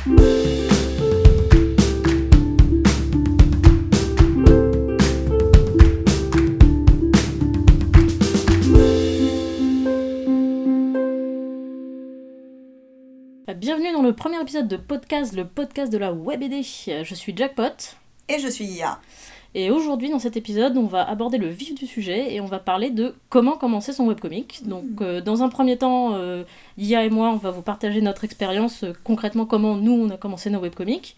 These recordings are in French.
Bienvenue dans le premier épisode de podcast, le podcast de la WebBD. Je suis Jackpot. Et je suis Ia. Et aujourd'hui, dans cet épisode, on va aborder le vif du sujet et on va parler de comment commencer son webcomic. Donc, dans un premier temps, Ia et moi, on va vous partager notre expérience, concrètement comment nous, on a commencé nos webcomics.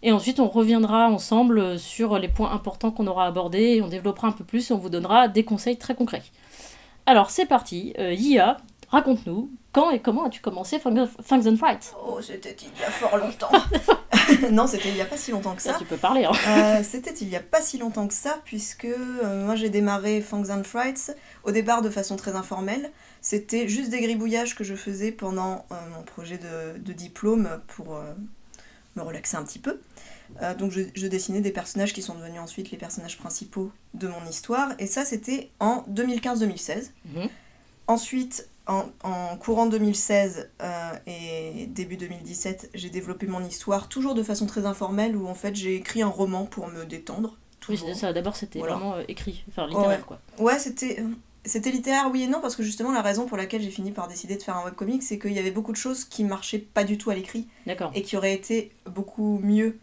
Et ensuite, on reviendra ensemble sur les points importants qu'on aura abordés et on développera un peu plus et on vous donnera des conseils très concrets. Alors, c'est parti. Ia, raconte-nous, quand et comment as-tu commencé Fangs and Frights ? Oh, c'était il y a fort longtemps. Non, c'était il y a pas si longtemps que ça. Là, tu peux parler, hein. C'était il y a pas si longtemps que ça, puisque moi j'ai démarré Fangs and Frights au départ de façon très informelle. C'était juste des gribouillages que je faisais pendant mon projet de diplôme pour me relaxer un petit peu. Donc je dessinais des personnages qui sont devenus ensuite les personnages principaux de mon histoire, et ça c'était en 2015-2016. Ensuite, en courant 2016 et début 2017, j'ai développé mon histoire, toujours de façon très informelle, où en fait j'ai écrit un roman pour me détendre. Toujours. Oui, c'est ça. D'abord, c'était voilà. vraiment écrit, enfin littéraire, quoi. Ouais, c'était littéraire, oui et non, parce que justement, la raison pour laquelle j'ai fini par décider de faire un webcomic, c'est qu'il y avait beaucoup de choses qui marchaient pas du tout à l'écrit. D'accord. Et qui auraient été beaucoup mieux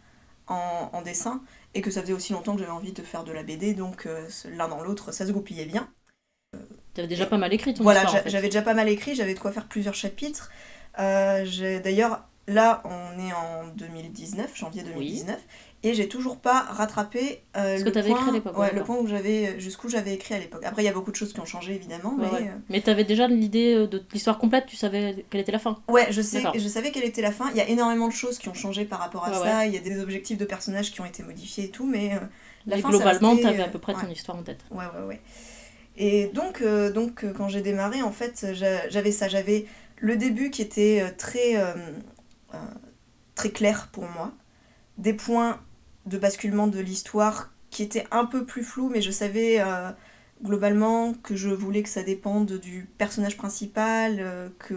en dessin, et que ça faisait aussi longtemps que j'avais envie de faire de la BD, donc l'un dans l'autre, ça se goupillait bien. T'avais déjà pas mal écrit ton voilà, histoire, en fait. J'avais déjà pas mal écrit, j'avais de quoi faire plusieurs chapitres. D'ailleurs, là, on est en 2019, janvier 2019, et j'ai toujours pas rattrapé que t'avais écrit à l'époque. Ouais, le point jusqu'où j'avais écrit à l'époque. Après, il y a beaucoup de choses qui ont changé, évidemment. Mais t'avais déjà l'idée de l'histoire complète, tu savais quelle était la fin. Ouais, je savais quelle était la fin. Il y a énormément de choses qui ont changé par rapport à ça. Il y a des objectifs de personnages qui ont été modifiés et tout, mais la fin, globalement, t'avais à peu près ton histoire en tête. Ouais. Et donc quand j'ai démarré, en fait, j'avais le début qui était très clair pour moi, des points de basculement de l'histoire qui étaient un peu plus flous, mais je savais globalement que je voulais que ça dépende du personnage principal, que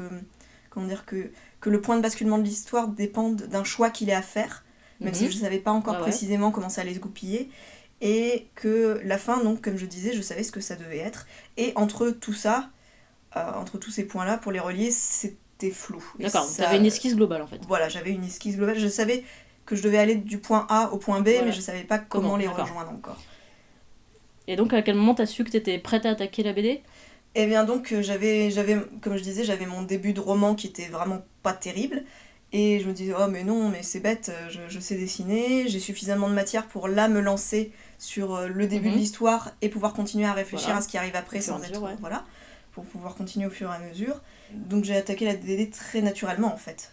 le point de basculement de l'histoire dépende d'un choix qu'il ait à faire, même si je ne savais pas encore précisément comment ça allait se goupiller. Et que la fin, donc, comme je disais, je savais ce que ça devait être. Et entre tout ça, entre tous ces points-là, pour les relier, c'était flou. D'accord, t'avais une esquisse globale, en fait. Voilà, j'avais une esquisse globale. Je savais que je devais aller du point A au point B, mais je savais pas comment les rejoindre encore. Et donc, à quel moment t'as su que t'étais prête à attaquer la BD ? Eh bien, donc, j'avais, comme je disais, j'avais mon début de roman qui était vraiment pas terrible. Et je me disais, oh mais non, mais c'est bête, je sais dessiner, j'ai suffisamment de matière pour là me lancer sur le début de l'histoire et pouvoir continuer à réfléchir à ce qui arrive après sans être... Voilà, pour pouvoir continuer au fur et à mesure. Donc j'ai attaqué la BD très naturellement, en fait.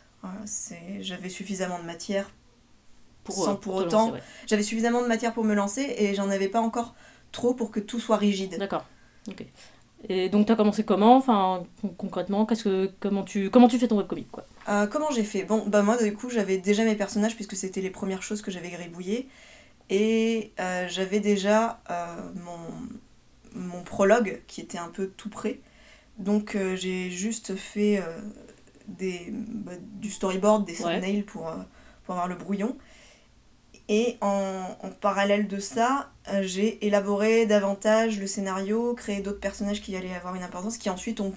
J'avais suffisamment de matière sans pour autant... lancer, J'avais suffisamment de matière pour me lancer et j'en avais pas encore trop pour que tout soit rigide. D'accord, ok. Et donc t'as commencé comment ? Enfin, concrètement, comment tu fais ton webcomic, quoi ? Comment j'ai fait ? Bon, bah moi, du coup, j'avais déjà mes personnages puisque c'était les premières choses que j'avais gribouillées. Et j'avais déjà mon prologue qui était un peu tout prêt. Donc j'ai juste fait du storyboard, des thumbnails pour avoir le brouillon. Et en parallèle de ça, j'ai élaboré davantage le scénario, créé d'autres personnages qui allaient avoir une importance, qui ensuite ont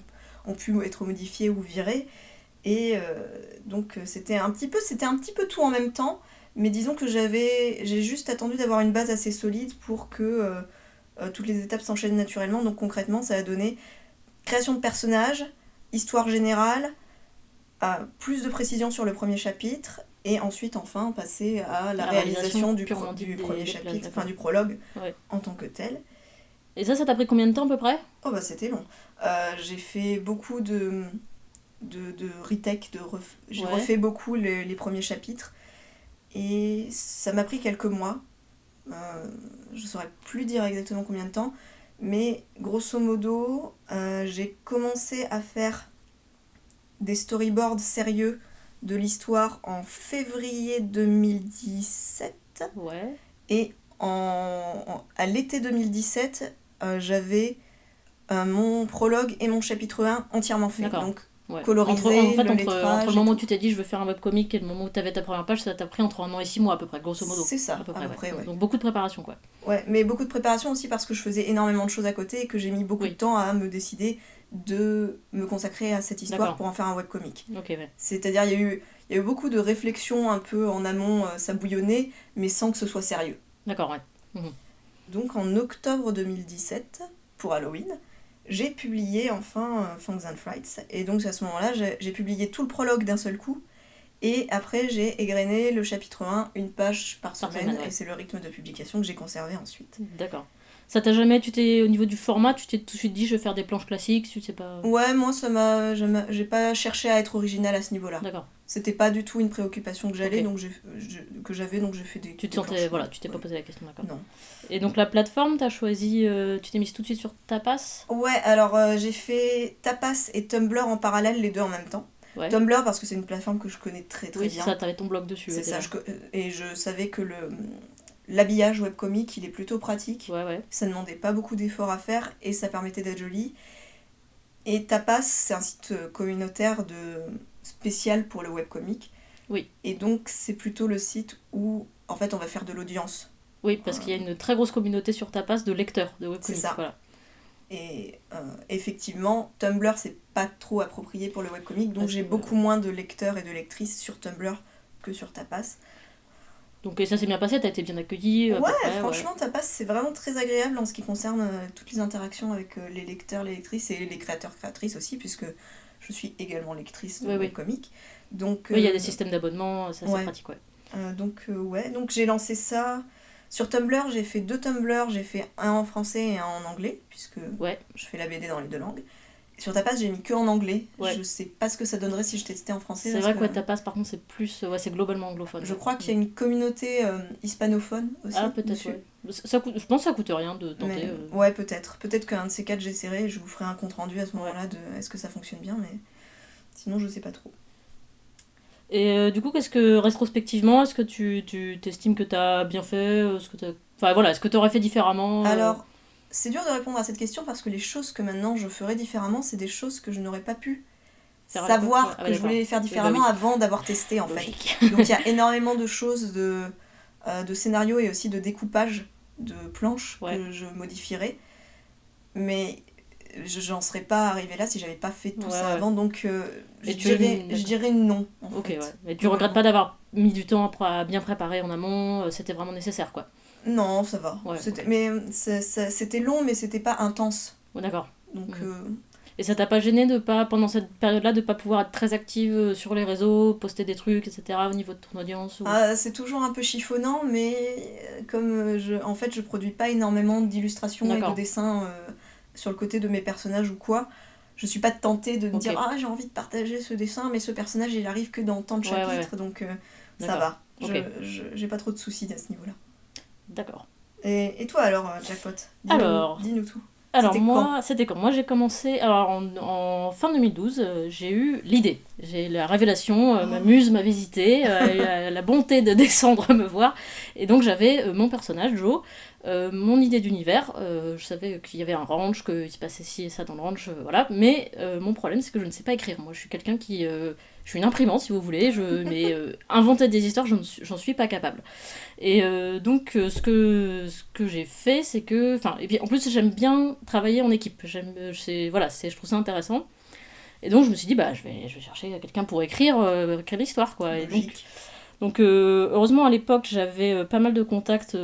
pu être modifiés ou virés. Et donc c'était un petit peu tout en même temps, mais disons que j'ai juste attendu d'avoir une base assez solide pour que toutes les étapes s'enchaînent naturellement. Donc concrètement, ça a donné création de personnages, histoire générale, plus de précision sur le premier chapitre, et ensuite enfin passer à la réalisation du premier chapitre, enfin du prologue en tant que tel. Et ça t'a pris combien de temps à peu près ? Oh bah c'était long. J'ai fait beaucoup de retake, j'ai refait beaucoup les premiers chapitres, et ça m'a pris quelques mois. Je saurais plus dire exactement combien de temps, mais grosso modo, j'ai commencé à faire des storyboards sérieux de l'histoire en février 2017. Ouais. Et à l'été 2017, j'avais mon prologue et mon chapitre 1 entièrement fait. D'accord. Donc Ouais. coloriser, le lettrage entre le et moment où tout. tu t'es dit je veux faire un webcomic et le moment où tu avais ta première page, ça t'a pris entre 1 an et 6 mois à peu près, grosso modo. C'est ça, À peu près, ouais. Donc beaucoup de préparation, quoi. Ouais, mais beaucoup de préparation aussi parce que je faisais énormément de choses à côté et que j'ai mis beaucoup Oui. de temps à me décider de me consacrer à cette histoire D'accord. pour en faire un webcomic. Ok, ouais. C'est-à-dire, il y a eu beaucoup de réflexions un peu en amont, ça bouillonnait, mais sans que ce soit sérieux. D'accord, ouais. Donc en octobre 2017, pour Halloween, j'ai publié enfin Fangs and Frights. Et donc à ce moment-là, j'ai publié tout le prologue d'un seul coup. Et après, j'ai égrené le chapitre 1, une page par semaine. Ouais. Et c'est le rythme de publication que j'ai conservé ensuite. D'accord. Ça t'a jamais, au niveau du format, tu t'es tout de suite dit je vais faire des planches classiques, tu sais pas. Ouais, moi, j'ai pas cherché à être original à ce niveau-là. D'accord. C'était pas du tout une préoccupation que j'avais, Ok. donc j'ai fait des. Tu te des sentais, planches. voilà, tu t'es pas posé la question, d'accord. Non. Et donc la plateforme, t'as choisi, tu t'es mise tout de suite sur Tapas. Ouais, alors j'ai fait Tapas et Tumblr en parallèle, les deux en même temps. Ouais. Tumblr parce que c'est une plateforme que je connais très Oui, bien. c'est ça, t'avais ton blog dessus. C'est ouais, ça, et je savais que l'habillage webcomic, il est plutôt pratique. Ouais. Ça ne demandait pas beaucoup d'efforts à faire et ça permettait d'être joli. Et Tapas, c'est un site communautaire spécial pour le webcomic. Oui. Et donc, c'est plutôt le site où, en fait, on va faire de l'audience. Oui, parce qu'il y a une très grosse communauté sur Tapas de lecteurs de webcomics. C'est ça. Voilà. Et effectivement, Tumblr, c'est pas trop approprié pour le webcomic, donc Parce j'ai que, beaucoup moins de lecteurs et de lectrices sur Tumblr que sur Tapas. Donc et ça s'est bien passé, t'as été bien accueilli. Ouais, franchement, Tapas, c'est vraiment très agréable en ce qui concerne toutes les interactions avec les lecteurs, les lectrices et les créateurs, créatrices aussi, puisque je suis également lectrice de webcomic. Donc, oui, il y a des systèmes d'abonnement, ça c'est pratique, ouais. Donc j'ai lancé ça. Sur Tumblr, j'ai fait 2 Tumblr, j'ai fait un en français et un en anglais, puisque je fais la BD dans les 2 langues. Sur Tapas, j'ai mis que en anglais. Ouais. Je sais pas ce que ça donnerait si je testais en français. C'est vrai que Tapas, par contre, c'est plus, c'est globalement anglophone. Je crois qu'il y a une communauté hispanophone aussi. Ah, peut-être, ouais. Je pense que ça coûte rien de tenter. Ouais, peut-être. Peut-être qu'un de ces 4, j'essaierai et je vous ferai un compte rendu à ce moment-là de est-ce que ça fonctionne bien, mais sinon, je sais pas trop. Et du coup, qu'est-ce que, rétrospectivement, est-ce que tu t'estimes que t'as bien fait est-ce que t'aurais fait différemment Alors, c'est dur de répondre à cette question parce que les choses que maintenant je ferais différemment, c'est des choses que je n'aurais pas pu savoir que je voulais les faire différemment avant d'avoir testé, en Logique. fait. Donc, il y a énormément de choses de scénario et aussi de découpage de planches que je modifierais. Mais j'en serais pas arrivée là si j'avais pas fait tout ça avant, donc je dirais non. En fait. Mais tu regrettes pas d'avoir mis du temps à bien préparer en amont, c'était vraiment nécessaire, quoi. Non, ça va. Mais c'était long, mais c'était pas intense. D'accord. Donc, Et ça t'a pas gêné de pas, pendant cette période-là, de pas pouvoir être très active sur les réseaux, poster des trucs, etc. au niveau de ton audience c'est toujours un peu chiffonnant, mais comme je produis pas énormément d'illustrations et de dessins sur le côté de mes personnages ou quoi, je suis pas tentée de me dire j'ai envie de partager ce dessin, mais ce personnage il arrive que dans tant de chapitres, donc ça va. J'ai pas trop de soucis à ce niveau-là. D'accord. Et toi alors, Jackpot, dis-nous tout. Alors c'était quand moi j'ai commencé, alors en fin 2012, j'ai eu l'idée, j'ai la révélation, ma muse m'a visité, la bonté de descendre me voir, et donc j'avais mon personnage, Joe, mon idée d'univers, je savais qu'il y avait un ranch, qu'il se passait ci et ça dans le ranch, voilà, mais mon problème c'est que je ne sais pas écrire, moi je suis quelqu'un qui... je suis une imprimante si vous voulez, mais inventer des histoires, j'en suis pas capable. Et donc ce que j'ai fait, c'est que... et puis en plus j'aime bien travailler en équipe, je trouve ça intéressant. Et donc je me suis dit, je vais chercher quelqu'un pour écrire l'histoire, quoi. Et donc heureusement à l'époque j'avais pas mal de contacts,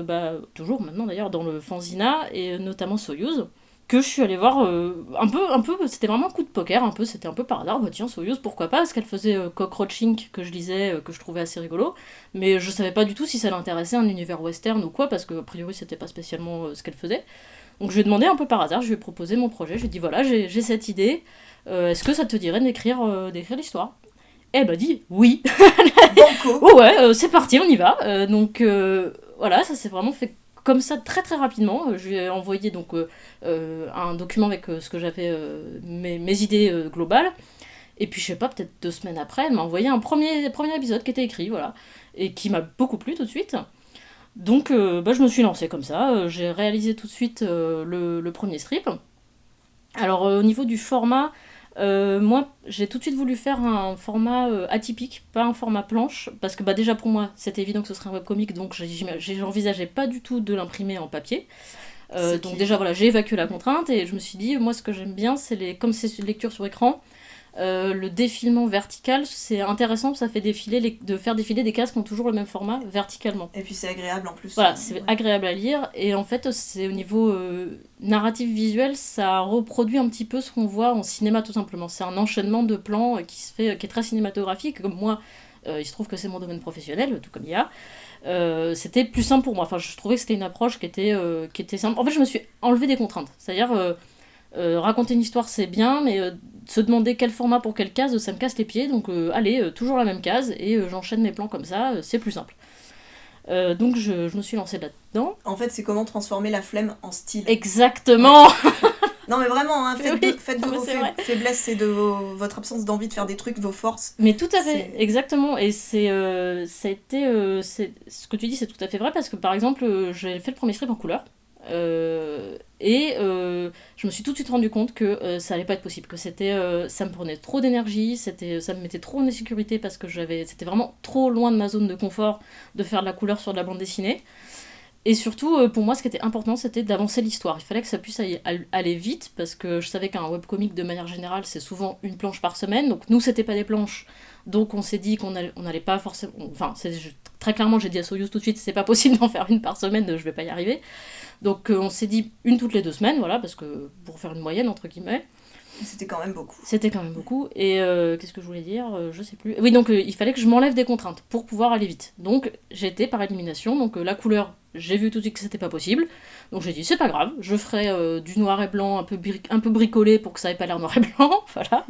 toujours maintenant d'ailleurs, dans le fanzina, et notamment Soyuz, que je suis allée voir un peu, c'était vraiment un coup de poker, c'était un peu par hasard, tiens, Soyuz, pourquoi pas, parce qu'elle faisait Cockroach Inc. Que je lisais, que je trouvais assez rigolo, mais je savais pas du tout si ça l'intéressait, un univers western ou quoi, parce que a priori c'était pas spécialement ce qu'elle faisait. Donc je lui ai demandé un peu par hasard, je lui ai proposé mon projet, je lui ai dit voilà, j'ai cette idée, est-ce que ça te dirait d'écrire l'histoire ? Elle m'a dit oui. Banco. C'est parti, on y va. Donc voilà, ça s'est vraiment fait comme ça très très rapidement. Je lui ai envoyé donc un document avec ce que j'avais, mes idées globales. Et puis je sais pas, peut-être 2 semaines après, elle m'a envoyé un premier épisode qui était écrit, voilà, et qui m'a beaucoup plu tout de suite. Donc je me suis lancée comme ça. J'ai réalisé tout de suite le premier strip. Alors au niveau du format, Moi, j'ai tout de suite voulu faire un format atypique, pas un format planche, parce que déjà pour moi, c'était évident que ce serait un webcomic, donc j'envisageais pas du tout de l'imprimer en papier. Donc déjà voilà, j'ai évacué la contrainte et je me suis dit, moi ce que j'aime bien, comme c'est une lecture sur écran, le défilement vertical, c'est intéressant, ça fait de faire défiler des cases qui ont toujours le même format verticalement. Et puis c'est agréable en plus. Voilà, c'est agréable à lire, et en fait, c'est au niveau narratif visuel, ça reproduit un petit peu ce qu'on voit en cinéma tout simplement. C'est un enchaînement de plans qui est très cinématographique, comme moi, il se trouve que c'est mon domaine professionnel, tout comme IA. C'était plus simple pour moi, enfin je trouvais que c'était une approche qui était simple. En fait, je me suis enlevé des contraintes, c'est-à-dire raconter une histoire c'est bien, mais se demander quel format pour quelle case, ça me casse les pieds, donc allez, toujours la même case, et j'enchaîne mes plans comme ça, c'est plus simple. Donc je me suis lancée là-dedans. En fait, c'est comment transformer la flemme en style. Exactement. Non mais vraiment, hein, faites de vos faiblesses, c'est de votre absence d'envie de faire des trucs, vos forces. Mais tout à fait, exactement. Et ça a été, ce que tu dis, c'est tout à fait vrai, parce que par exemple, j'ai fait le premier strip en couleur. Je me suis tout de suite rendu compte que ça allait pas être possible, que ça me prenait trop d'énergie, ça me mettait trop en insécurité, parce que c'était vraiment trop loin de ma zone de confort de faire de la couleur sur de la bande dessinée. Et surtout, pour moi, ce qui était important, c'était d'avancer l'histoire. Il fallait que ça puisse aller vite, parce que je savais qu'un webcomic, de manière générale, c'est souvent une planche par semaine. Donc nous, c'était pas des planches, donc on s'est dit qu'on allait pas forcément... Enfin, très clairement, j'ai dit à Soyuz tout de suite, c'est pas possible d'en faire une par semaine, je vais pas y arriver. Donc on s'est dit une toutes les 2 semaines, voilà, parce que pour faire une moyenne, entre guillemets. C'était quand même beaucoup. Et qu'est-ce que je voulais dire, je sais plus. Oui, donc il fallait que je m'enlève des contraintes pour pouvoir aller vite. Donc j'ai été par élimination, donc la couleur, j'ai vu tout de suite que c'était pas possible. Donc j'ai dit, c'est pas grave, je ferai du noir et blanc un peu bricolé pour que ça ait pas l'air noir et blanc, voilà.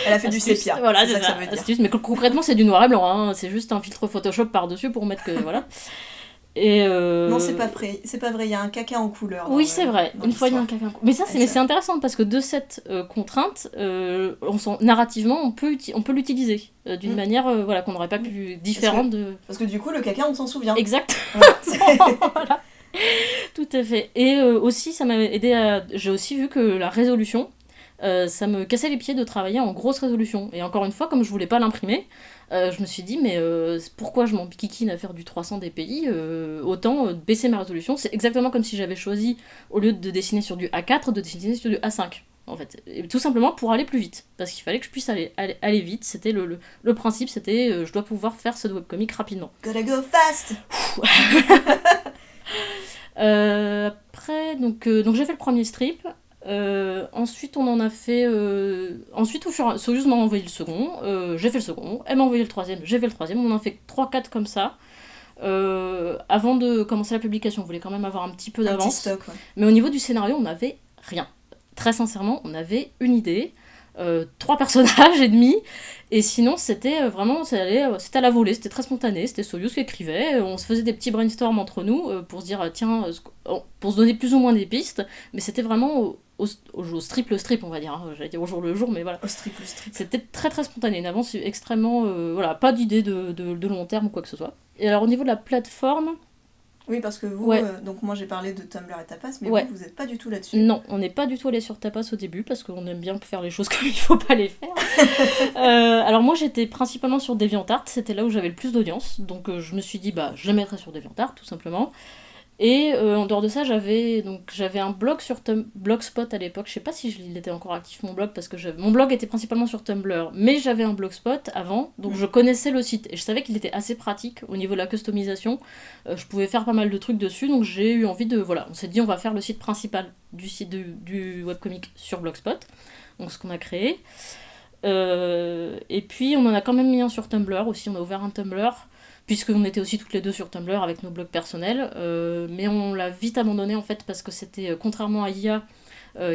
Elle a fait du sépia, voilà, c'est ça que ça veut dire. Astuce, mais concrètement c'est du noir et blanc, hein. C'est juste un filtre Photoshop par-dessus pour mettre que... voilà. Et Non, c'est pas vrai, il y a un caca en couleur. Oui, c'est vrai, une fois il y a un caca en couleur. Mais c'est intéressant, parce que de cette contrainte, narrativement, on peut l'utiliser d'une manière qu'on n'aurait pas pu différente de... Parce que du coup, le caca, on s'en souvient. Exact. Voilà. Tout à fait. Et aussi, ça m'a aidé j'ai aussi vu que la résolution, ça me cassait les pieds de travailler en grosse résolution. Et encore une fois, comme je voulais pas l'imprimer, je me suis dit, mais pourquoi je m'enquiquine à faire du 300 dpi, autant baisser ma résolution. C'est exactement comme si j'avais choisi, au lieu de dessiner sur du A4, de dessiner sur du A5, en fait. Et tout simplement pour aller plus vite, parce qu'il fallait que je puisse aller vite. C'était le principe, c'était je dois pouvoir faire ce webcomic rapidement. Gotta go fast. Après, donc j'ai fait le premier strip. Ensuite on en a fait ensuite Soyuz m'a envoyé le second, j'ai fait le second, elle m'a envoyé le troisième, j'ai fait le troisième, on en a fait 3-4 comme ça. Avant de commencer la publication, on voulait quand même avoir un petit peu d'avance, un petit stock, ouais. Mais au niveau du scénario on n'avait rien, très sincèrement. On avait une idée, 3 personnages et demi, et sinon c'était vraiment c'était à la volée, c'était très spontané, c'était Soyuz qui écrivait, on se faisait des petits brainstorms entre nous pour se dire tiens, pour se donner plus ou moins des pistes, mais c'était vraiment au strip on va dire, hein. J'allais dire au jour le jour, mais voilà. Au strip. C'était très très spontané, une avance extrêmement... pas d'idée de long terme ou quoi que ce soit. Et alors au niveau de la plateforme... Oui, parce que vous, ouais. Donc moi j'ai parlé de Tumblr et Tapas, mais ouais. vous n'êtes pas du tout là-dessus. Non, on n'est pas du tout allé sur Tapas au début, parce qu'on aime bien faire les choses comme il faut pas les faire. Alors moi j'étais principalement sur DeviantArt, c'était là où j'avais le plus d'audience, donc je me suis dit je mettrai sur DeviantArt tout simplement. Et en dehors de ça, j'avais un blog sur Blogspot à l'époque. Je sais pas si il était encore actif, mon blog, parce que mon blog était principalement sur Tumblr, mais j'avais un Blogspot avant, donc je connaissais le site et je savais qu'il était assez pratique au niveau de la customisation. Je pouvais faire pas mal de trucs dessus, donc j'ai eu envie de... Voilà, on s'est dit on va faire le site principal du webcomic sur Blogspot, donc ce qu'on a créé. Et puis on en a quand même mis un sur Tumblr aussi, on a ouvert un Tumblr, puisqu'on était aussi toutes les deux sur Tumblr avec nos blogs personnels, mais on l'a vite abandonné en fait, parce que c'était, contrairement à IA,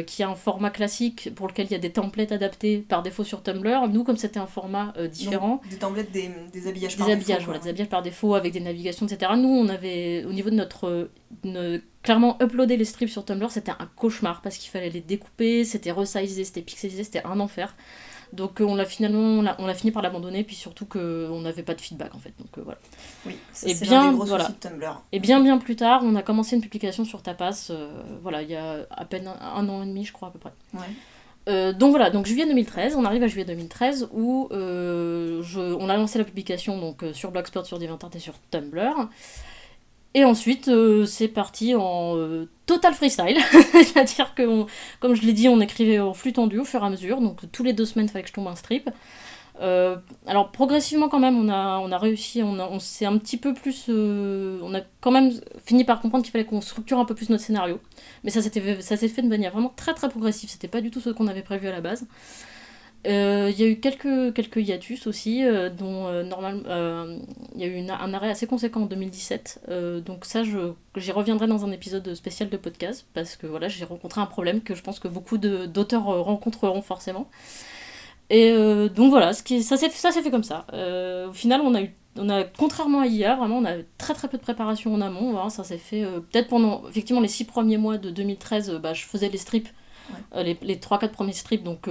qui a un format classique pour lequel il y a des templates adaptés par défaut sur Tumblr, nous comme c'était un format différent... Donc, des templates, des habillages par défaut. Voilà, des habillages par défaut avec des navigations, etc. Nous on avait, au niveau de notre... clairement, uploader les strips sur Tumblr, c'était un cauchemar, parce qu'il fallait les découper, c'était resizé, c'était pixelisé, c'était un enfer. Donc on a fini par l'abandonner, puis surtout qu'on n'avait pas de feedback en fait. Donc voilà. Oui, c'est l'un des gros soucis de Tumblr. Et bien plus tard, on a commencé une publication sur Tapas, il y a à peine un an et demi, je crois à peu près. Ouais. Donc voilà, donc juillet 2013, on arrive à juillet 2013 où on a lancé la publication donc, sur Blogspot, sur Divantart et sur Tumblr. Et ensuite, c'est parti en total freestyle. C'est-à-dire que, comme je l'ai dit, on écrivait en flux tendu au fur et à mesure. Donc tous les 2 semaines, il fallait que je tombe un strip. Alors progressivement quand même, on a réussi, on s'est un petit peu plus... on a quand même fini par comprendre qu'il fallait qu'on structure un peu plus notre scénario. Mais ça s'est fait de manière vraiment très très progressive. C'était pas du tout ce qu'on avait prévu à la base. Il y a eu quelques hiatus aussi, dont il y a eu un arrêt assez conséquent en 2017. Donc ça, j'y reviendrai dans un épisode spécial de podcast, parce que voilà, j'ai rencontré un problème que je pense que beaucoup d'auteurs rencontreront forcément. Et donc voilà, ça s'est fait comme ça. Au final, on a, contrairement à IA, vraiment, on a très très peu de préparation en amont. Voilà, ça s'est fait peut-être pendant effectivement les 6 premiers mois de 2013, je faisais les strips. Les 3-4 premiers strips, donc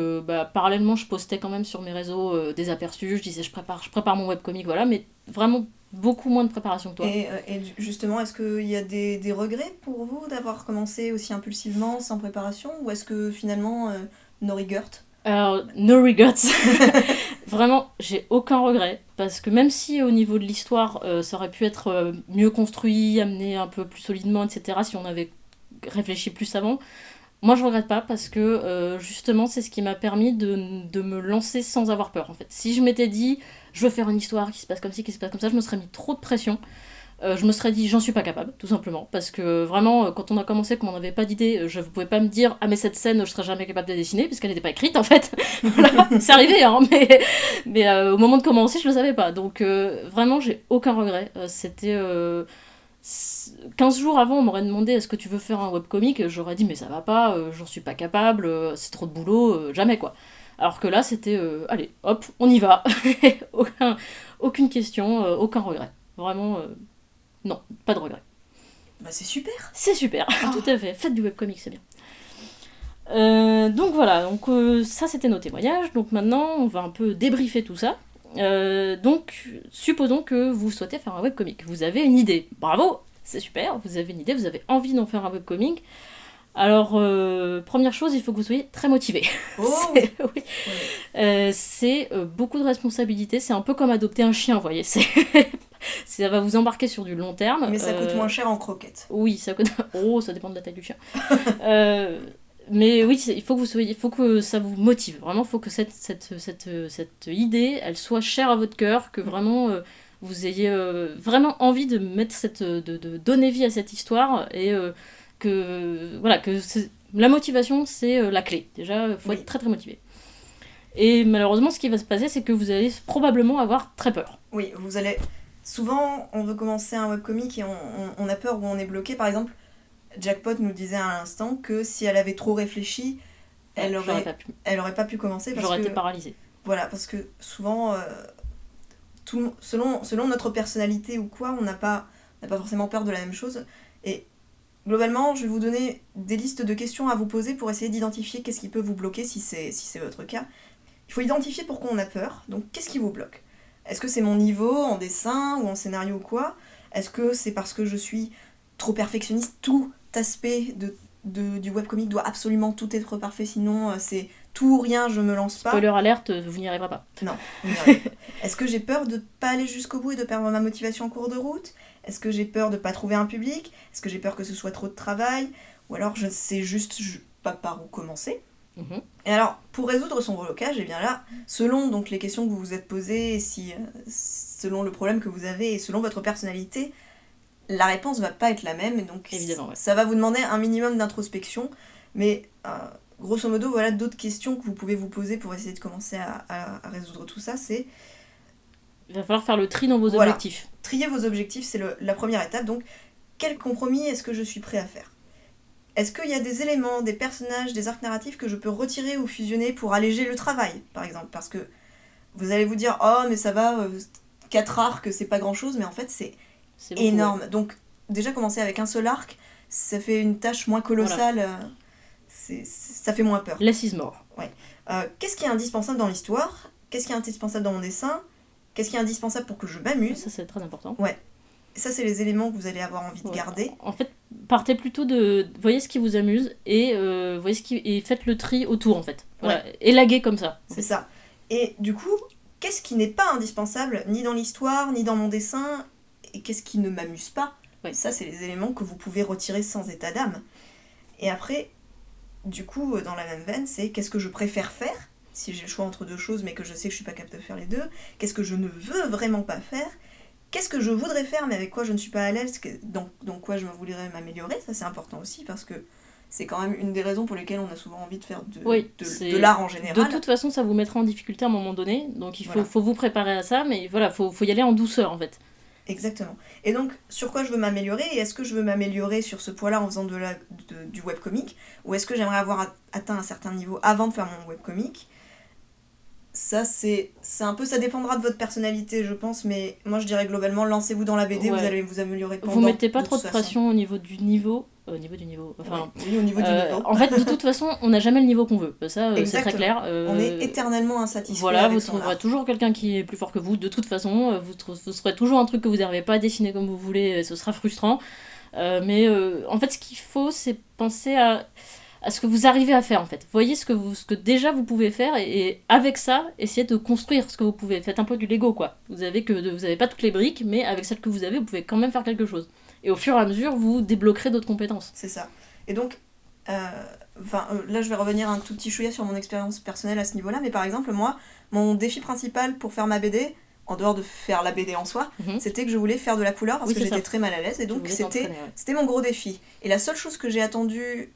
parallèlement je postais quand même sur mes réseaux des aperçus, je disais je prépare mon webcomic, voilà, mais vraiment beaucoup moins de préparation que toi. Et justement, est-ce qu'il y a des regrets pour vous d'avoir commencé aussi impulsivement, sans préparation, ou est-ce que finalement, no regrets? Alors, no regrets. Vraiment, j'ai aucun regret, parce que même si au niveau de l'histoire, ça aurait pu être mieux construit, amené un peu plus solidement, etc., si on avait réfléchi plus avant, moi je regrette pas parce que justement c'est ce qui m'a permis de me lancer sans avoir peur en fait. Si je m'étais dit je veux faire une histoire qui se passe comme ci, qui se passe comme ça, je me serais mis trop de pression. Je me serais dit j'en suis pas capable, tout simplement. Parce que vraiment, quand on a commencé, comme on n'avait pas d'idée, je ne pouvais pas me dire ah mais cette scène je serais jamais capable de la dessiner puisqu'elle n'était pas écrite en fait. Voilà, c'est arrivé hein, mais au moment de commencer je le savais pas. Donc vraiment j'ai aucun regret. C'était 15 jours avant, on m'aurait demandé est-ce que tu veux faire un webcomic, j'aurais dit mais ça va pas, j'en suis pas capable, c'est trop de boulot, jamais quoi. Alors que là c'était allez, hop, on y va. Aucune question, aucun regret. Vraiment, non, pas de regret. Bah c'est super. C'est super, tout à fait. Faites du webcomic, c'est bien. Donc voilà, donc, ça c'était nos témoignages. Donc maintenant, on va un peu débriefer tout ça. Donc, supposons que vous souhaitez faire un webcomic. Vous avez une idée. Bravo, c'est super, vous avez une idée, vous avez envie d'en faire un webcomic. Alors, première chose, il faut que vous soyez très motivé. Oh oui. C'est beaucoup de responsabilités. C'est un peu comme adopter un chien, vous voyez. Ça va vous embarquer sur du long terme. Mais ça coûte moins cher en croquettes. Oui, ça coûte... Oh, ça dépend de la taille du chien. Mais oui, il faut que ça vous motive. Vraiment, il faut que cette idée, elle soit chère à votre cœur, que vraiment vous ayez vraiment envie de mettre de donner vie à cette histoire et que la motivation, c'est la clé. Déjà, il faut être très très motivé. Et malheureusement, ce qui va se passer, c'est que vous allez probablement avoir très peur. Oui, vous allez... Souvent, on veut commencer un webcomic et on a peur ou on est bloqué. Par exemple, Jackpot nous disait à l'instant que si elle avait trop réfléchi, elle aurait pas pu commencer. J'aurais été paralysée. Voilà, parce que souvent, selon notre personnalité ou quoi, on n'a pas forcément peur de la même chose. Et globalement, je vais vous donner des listes de questions à vous poser pour essayer d'identifier qu'est-ce qui peut vous bloquer si c'est votre cas. Il faut identifier pourquoi on a peur. Donc, qu'est-ce qui vous bloque ? Est-ce que c'est mon niveau en dessin ou en scénario ou quoi ? Est-ce que c'est parce que je suis trop perfectionniste ? Tout aspect du webcomic doit absolument tout être parfait, sinon c'est tout ou rien, je me lance pas. Spoiler alerte, vous n'y arriverez pas. Non, vous n'y arriverez pas. Est-ce que j'ai peur de pas aller jusqu'au bout et de perdre ma motivation en cours de route ? Est-ce que j'ai peur de pas trouver un public ? Est-ce que j'ai peur que ce soit trop de travail ? Ou alors je sais juste pas par où commencer ? Mm-hmm. Et alors, pour résoudre son blocage, et bien là, selon donc les questions que vous vous êtes posées, selon le problème que vous avez et selon votre personnalité, la réponse va pas être la même. Et donc, évidemment, ouais. Ça va vous demander un minimum d'introspection. Mais grosso modo, voilà d'autres questions que vous pouvez vous poser pour essayer de commencer à résoudre tout ça. C'est... Il va falloir faire le tri dans vos objectifs. Trier vos objectifs, c'est la première étape. Donc, quel compromis est-ce que je suis prêt à faire ? Est-ce qu'il y a des éléments, des personnages, des arcs narratifs que je peux retirer ou fusionner pour alléger le travail, par exemple ? Parce que vous allez vous dire « Oh, mais ça va, 4 arcs, c'est pas grand-chose » mais en fait, c'est énorme. Ouais. Donc, déjà, commencer avec un seul arc, ça fait une tâche moins colossale, voilà. Ça fait moins peur. Less is more. Ouais. Qu'est-ce qui est indispensable dans l'histoire ? Qu'est-ce qui est indispensable dans mon dessin ? Qu'est-ce qui est indispensable pour que je m'amuse ? Ça, c'est très important. Ouais. ça, c'est les éléments que vous allez avoir envie de Ouais. garder. En fait, partez plutôt de... Voyez ce qui vous amuse et, et faites le tri autour, en fait. Voilà. Élaguez comme ça. C'est ça. Et du coup, qu'est-ce qui n'est pas indispensable, ni dans l'histoire, ni dans mon dessin, et qu'est-ce qui ne m'amuse pas? Ça, c'est les éléments que vous pouvez retirer sans état d'âme. Et après, du coup, dans la même veine, c'est qu'est-ce que je préfère faire, si j'ai le choix entre deux choses, mais que je sais que je suis pas capable de faire les deux. Qu'est-ce que je ne veux vraiment pas faire? Qu'est-ce que je voudrais faire, mais avec quoi je ne suis pas à l'aise, donc quoi je voudrais m'améliorer? Ça, c'est important aussi, parce que c'est quand même une des raisons pour lesquelles on a souvent envie de faire de l'art en général. De toute façon, ça vous mettra en difficulté à un moment donné, donc il faut vous préparer à ça, mais voilà, faut y aller en douceur, en fait. Exactement. Et donc, sur quoi je veux m'améliorer? Et est-ce que je veux m'améliorer sur ce poids-là en faisant du webcomic? Ou est-ce que j'aimerais avoir atteint un certain niveau avant de faire mon webcomic? Ça, c'est un peu... Ça dépendra de votre personnalité, je pense, mais moi, je dirais globalement, lancez-vous dans la BD, vous allez vous améliorer pendant. Vous mettez pas trop de pression au niveau du niveau... Au niveau du niveau. Enfin, oui, au niveau du niveau. En fait, de toute façon, on n'a jamais le niveau qu'on veut. Ça, c'est très clair. On est éternellement insatisfait. Voilà, vous trouverez toujours quelqu'un qui est plus fort que vous. De toute façon, vous serez toujours un truc que vous n'arrivez pas à dessiner comme vous voulez. Ce sera frustrant. Mais en fait, ce qu'il faut, c'est penser à ce que vous arrivez à faire, en fait. Voyez ce que déjà vous pouvez faire et avec ça, essayez de construire ce que vous pouvez. Faites un peu du Lego, quoi. Vous avez pas toutes les briques, mais avec celles que vous avez, vous pouvez quand même faire quelque chose. Et au fur et à mesure, vous débloquerez d'autres compétences. C'est ça. Et donc, là, je vais revenir un tout petit chouïa sur mon expérience personnelle à ce niveau-là, mais par exemple, moi, mon défi principal pour faire ma BD, en dehors de faire la BD en soi, c'était que je voulais faire de la couleur parce que j'étais très mal à l'aise, et donc c'était mon gros défi. Et la seule chose que j'ai attendue,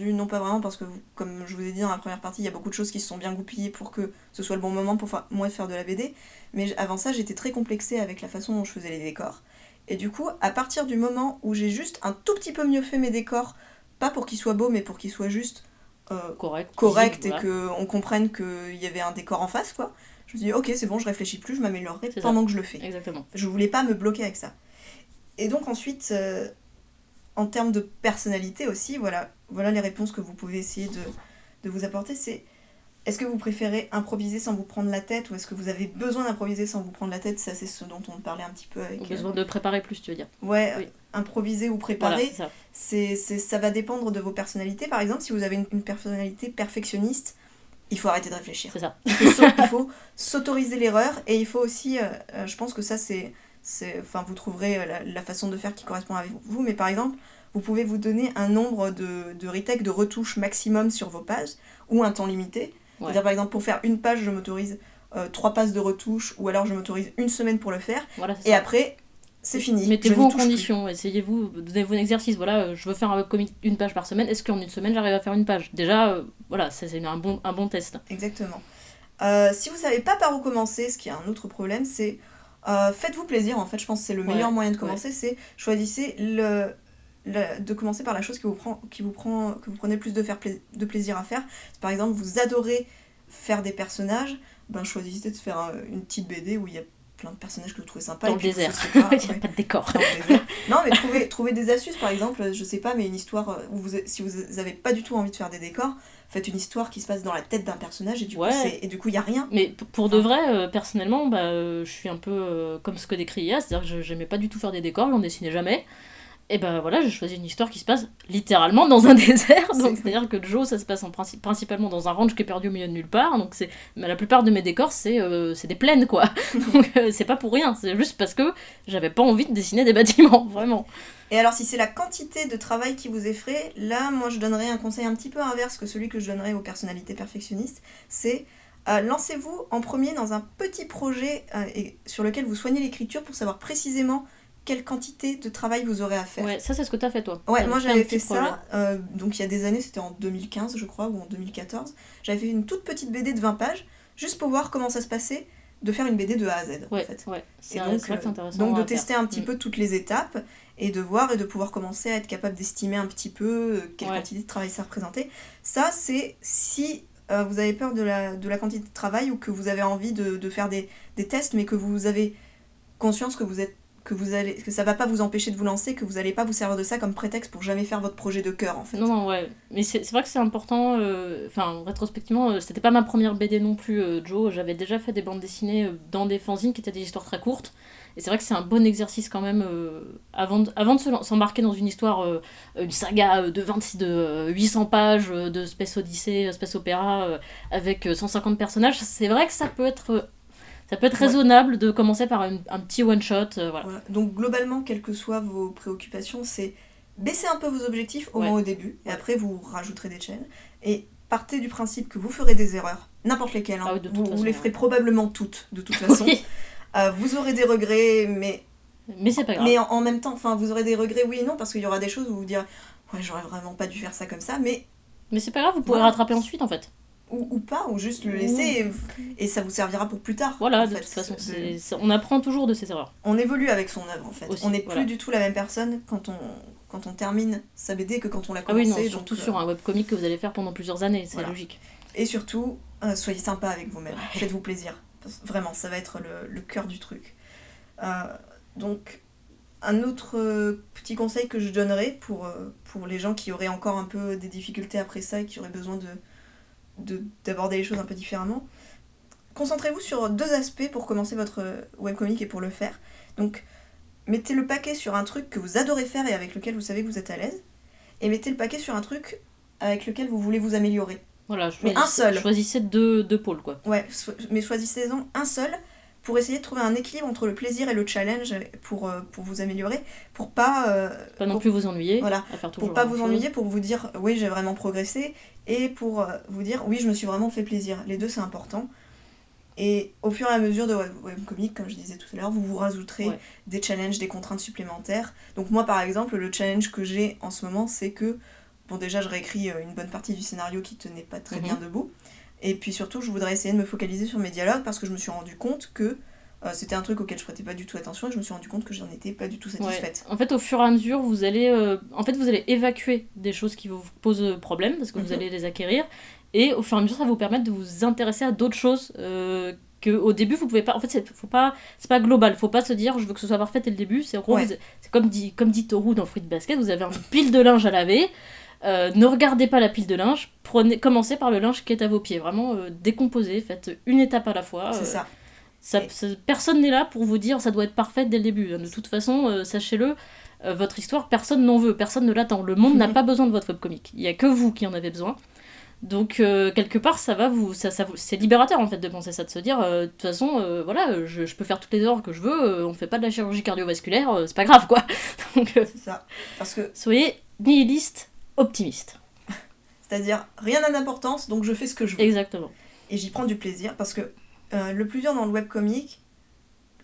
non pas vraiment, parce que comme je vous ai dit dans la première partie, il y a beaucoup de choses qui se sont bien goupillées pour que ce soit le bon moment pour moi de faire de la BD, mais avant ça, j'étais très complexée avec la façon dont je faisais les décors. Et du coup, à partir du moment où j'ai juste un tout petit peu mieux fait mes décors, pas pour qu'ils soient beaux, mais pour qu'ils soient juste corrects et qu'on comprenne qu'il y avait un décor en face, quoi, je me suis dit, ok, c'est bon, je réfléchis plus, je m'améliorerai pendant que je le fais. Exactement. Je voulais pas me bloquer avec ça. Et donc ensuite, en termes de personnalité aussi, voilà les réponses que vous pouvez essayer de vous apporter, c'est... Est-ce que vous préférez improviser sans vous prendre la tête, ou est-ce que vous avez besoin d'improviser sans vous prendre la tête? Ça, c'est ce dont on parlait un petit peu avec... Besoin de préparer plus, tu veux dire. Ouais, oui. Improviser ou préparer, voilà, ça va dépendre de vos personnalités. Par exemple, si vous avez une personnalité perfectionniste, il faut arrêter de réfléchir. C'est ça. Il faut s'autoriser l'erreur, et il faut aussi... je pense que ça, vous trouverez la façon de faire qui correspond avec vous, mais par exemple, vous pouvez vous donner un nombre de retakes, de retouches maximum sur vos pages, ou un temps limité. Ouais. C'est-à-dire, par exemple, pour faire une page, je m'autorise 3 passes de retouches, ou alors je m'autorise 1 semaine pour le faire, et après, c'est fini. Mettez-vous en condition, essayez-vous, donnez-vous un exercice. Voilà, je veux faire un webcomic 1 page par semaine, est-ce qu'en 1 semaine, j'arrive à faire 1 page? Déjà, voilà, c'est un bon test. Exactement. Si vous savez pas par où commencer, ce qui est un autre problème, c'est faites-vous plaisir, en fait, je pense que c'est le meilleur moyen de commencer, c'est choisissez de commencer par la chose que vous prenez plus de plaisir à faire. Par exemple, vous adorez faire des personnages, choisissez de faire une petite BD où il y a plein de personnages que vous trouvez sympas. Dans le désert, il n'y a pas de décor. Non, mais trouvez des astuces, par exemple, je sais pas, mais une histoire où si vous n'avez pas du tout envie de faire des décors, faites une histoire qui se passe dans la tête d'un personnage, et du coup, il n'y a rien. Mais pour de vrai, personnellement, je suis un peu comme ce que décrit Ia, c'est-à-dire que j'aimais pas du tout faire des décors, j'en dessinais jamais. Et voilà, j'ai choisi une histoire qui se passe littéralement dans un désert. Donc, c'est-à-dire que Joe, ça se passe principalement dans un ranch qui est perdu au milieu de nulle part. Donc, mais la plupart de mes décors, c'est des plaines, quoi. Donc, c'est pas pour rien. C'est juste parce que j'avais pas envie de dessiner des bâtiments, vraiment. Et alors, si c'est la quantité de travail qui vous effraie, là, moi, je donnerais un conseil un petit peu inverse que celui que je donnerais aux personnalités perfectionnistes. C'est lancez-vous en premier dans un petit projet sur lequel vous soignez l'écriture pour savoir précisément quelle quantité de travail vous aurez à faire. Ouais, ça c'est ce que t'as fait toi. Ouais, moi j'avais fait ça, donc il y a des années, c'était en 2015 je crois, ou en 2014. J'avais fait une toute petite BD de 20 pages, juste pour voir comment ça se passait de faire une BD de A à Z, en fait. Ouais, c'est vrai que c'est intéressant. Donc de tester un petit peu toutes les étapes, et de voir et de pouvoir commencer à être capable d'estimer un petit peu quelle quantité de travail ça représentait. Ça, c'est si vous avez peur de la quantité de travail, ou que vous avez envie de faire des tests, mais que vous avez conscience que vous êtes que ça va pas vous empêcher de vous lancer, que vous allez pas vous servir de ça comme prétexte pour jamais faire votre projet de cœur en fait. Non, ouais. Mais c'est vrai que c'est important. Rétrospectivement, c'était pas ma première BD non plus, Joe. J'avais déjà fait des bandes dessinées dans des fanzines qui étaient des histoires très courtes. Et c'est vrai que c'est un bon exercice quand même, avant de s'embarquer dans une histoire, une saga de 800 pages de Space Odyssey, Space Opera, avec 150 personnages. C'est vrai que ça peut être raisonnable de commencer par un petit one-shot. Voilà. Voilà. Donc globalement, quelles que soient vos préoccupations, c'est baisser un peu vos objectifs au moins au début, et après vous rajouterez des chaînes. Et partez du principe que vous ferez des erreurs, n'importe lesquelles. Hein. Ah oui, vous les ferez probablement toutes, de toute façon. Oui. Vous aurez des regrets, mais c'est pas grave. Mais en même temps, vous aurez des regrets, oui et non, parce qu'il y aura des choses où vous direz ouais, j'aurais vraiment pas dû faire ça comme ça, mais c'est pas grave, vous pourrez rattraper ensuite en fait. Ou pas, ou juste le laisser et ça vous servira pour plus tard. Voilà, de toute façon, on apprend toujours de ses erreurs. On évolue avec son œuvre en fait. Aussi, on n'est plus du tout la même personne quand on termine sa BD que quand on l'a commencé. Ah oui, non, surtout sur un webcomic que vous allez faire pendant plusieurs années, c'est logique. Et surtout, soyez sympa avec vous-même, faites-vous plaisir. Vraiment, ça va être le cœur du truc. Donc, un autre petit conseil que je donnerais pour les gens qui auraient encore un peu des difficultés après ça et qui auraient besoin d'aborder les choses un peu différemment, concentrez-vous sur 2 aspects pour commencer votre webcomic et pour le faire. Donc, mettez le paquet sur un truc que vous adorez faire et avec lequel vous savez que vous êtes à l'aise, et mettez le paquet sur un truc avec lequel vous voulez vous améliorer. Voilà, mais un seul. Choisissez deux pôles, quoi. Ouais, mais choisissez-en un seul pour essayer de trouver un équilibre entre le plaisir et le challenge pour vous améliorer, pour pas... non plus vous ennuyer, voilà, à faire toujours pour pas vous ennuyer, pour vous dire oui j'ai vraiment progressé, et pour vous dire oui je me suis vraiment fait plaisir. Les deux c'est important. Et au fur et à mesure de webcomic, comme je disais tout à l'heure, vous rajouterez des challenges, des contraintes supplémentaires. Donc moi par exemple, le challenge que j'ai en ce moment, c'est que, bon déjà je réécris une bonne partie du scénario qui tenait pas très bien debout, et puis surtout je voudrais essayer de me focaliser sur mes dialogues parce que je me suis rendu compte que c'était un truc auquel je prêtais pas du tout attention et je me suis rendu compte que j'en étais pas du tout satisfaite. En fait, au fur et à mesure, vous allez évacuer des choses qui vous posent problème parce que vous allez les acquérir, et au fur et à mesure, ça va vous permettre de vous intéresser à d'autres choses que au début vous pouvez pas. En fait, c'est pas global. Faut pas se dire je veux que ce soit parfait dès le début. C'est en gros, c'est comme dit Toru dans Fruit Basket, vous avez une pile de linge à laver. Ne regardez pas la pile de linge, commencez par le linge qui est à vos pieds. Vraiment, décomposez, faites une étape à la fois. C'est ça. Personne n'est là pour vous dire ça doit être parfait dès le début. De toute façon, sachez-le, votre histoire, personne n'en veut, personne ne l'attend. Le monde n'a pas besoin de votre webcomic. Il n'y a que vous qui en avez besoin. Donc, quelque part, c'est libérateur en fait de penser ça, de se dire de toute façon, voilà, je peux faire toutes les heures que je veux, on fait pas de la chirurgie cardiovasculaire, c'est pas grave quoi. Donc, c'est ça. Parce que soyez nihiliste, optimiste. C'est-à-dire, rien n'a d'importance, donc je fais ce que je veux. Exactement. Et j'y prends du plaisir, parce que le plus dur dans le webcomic,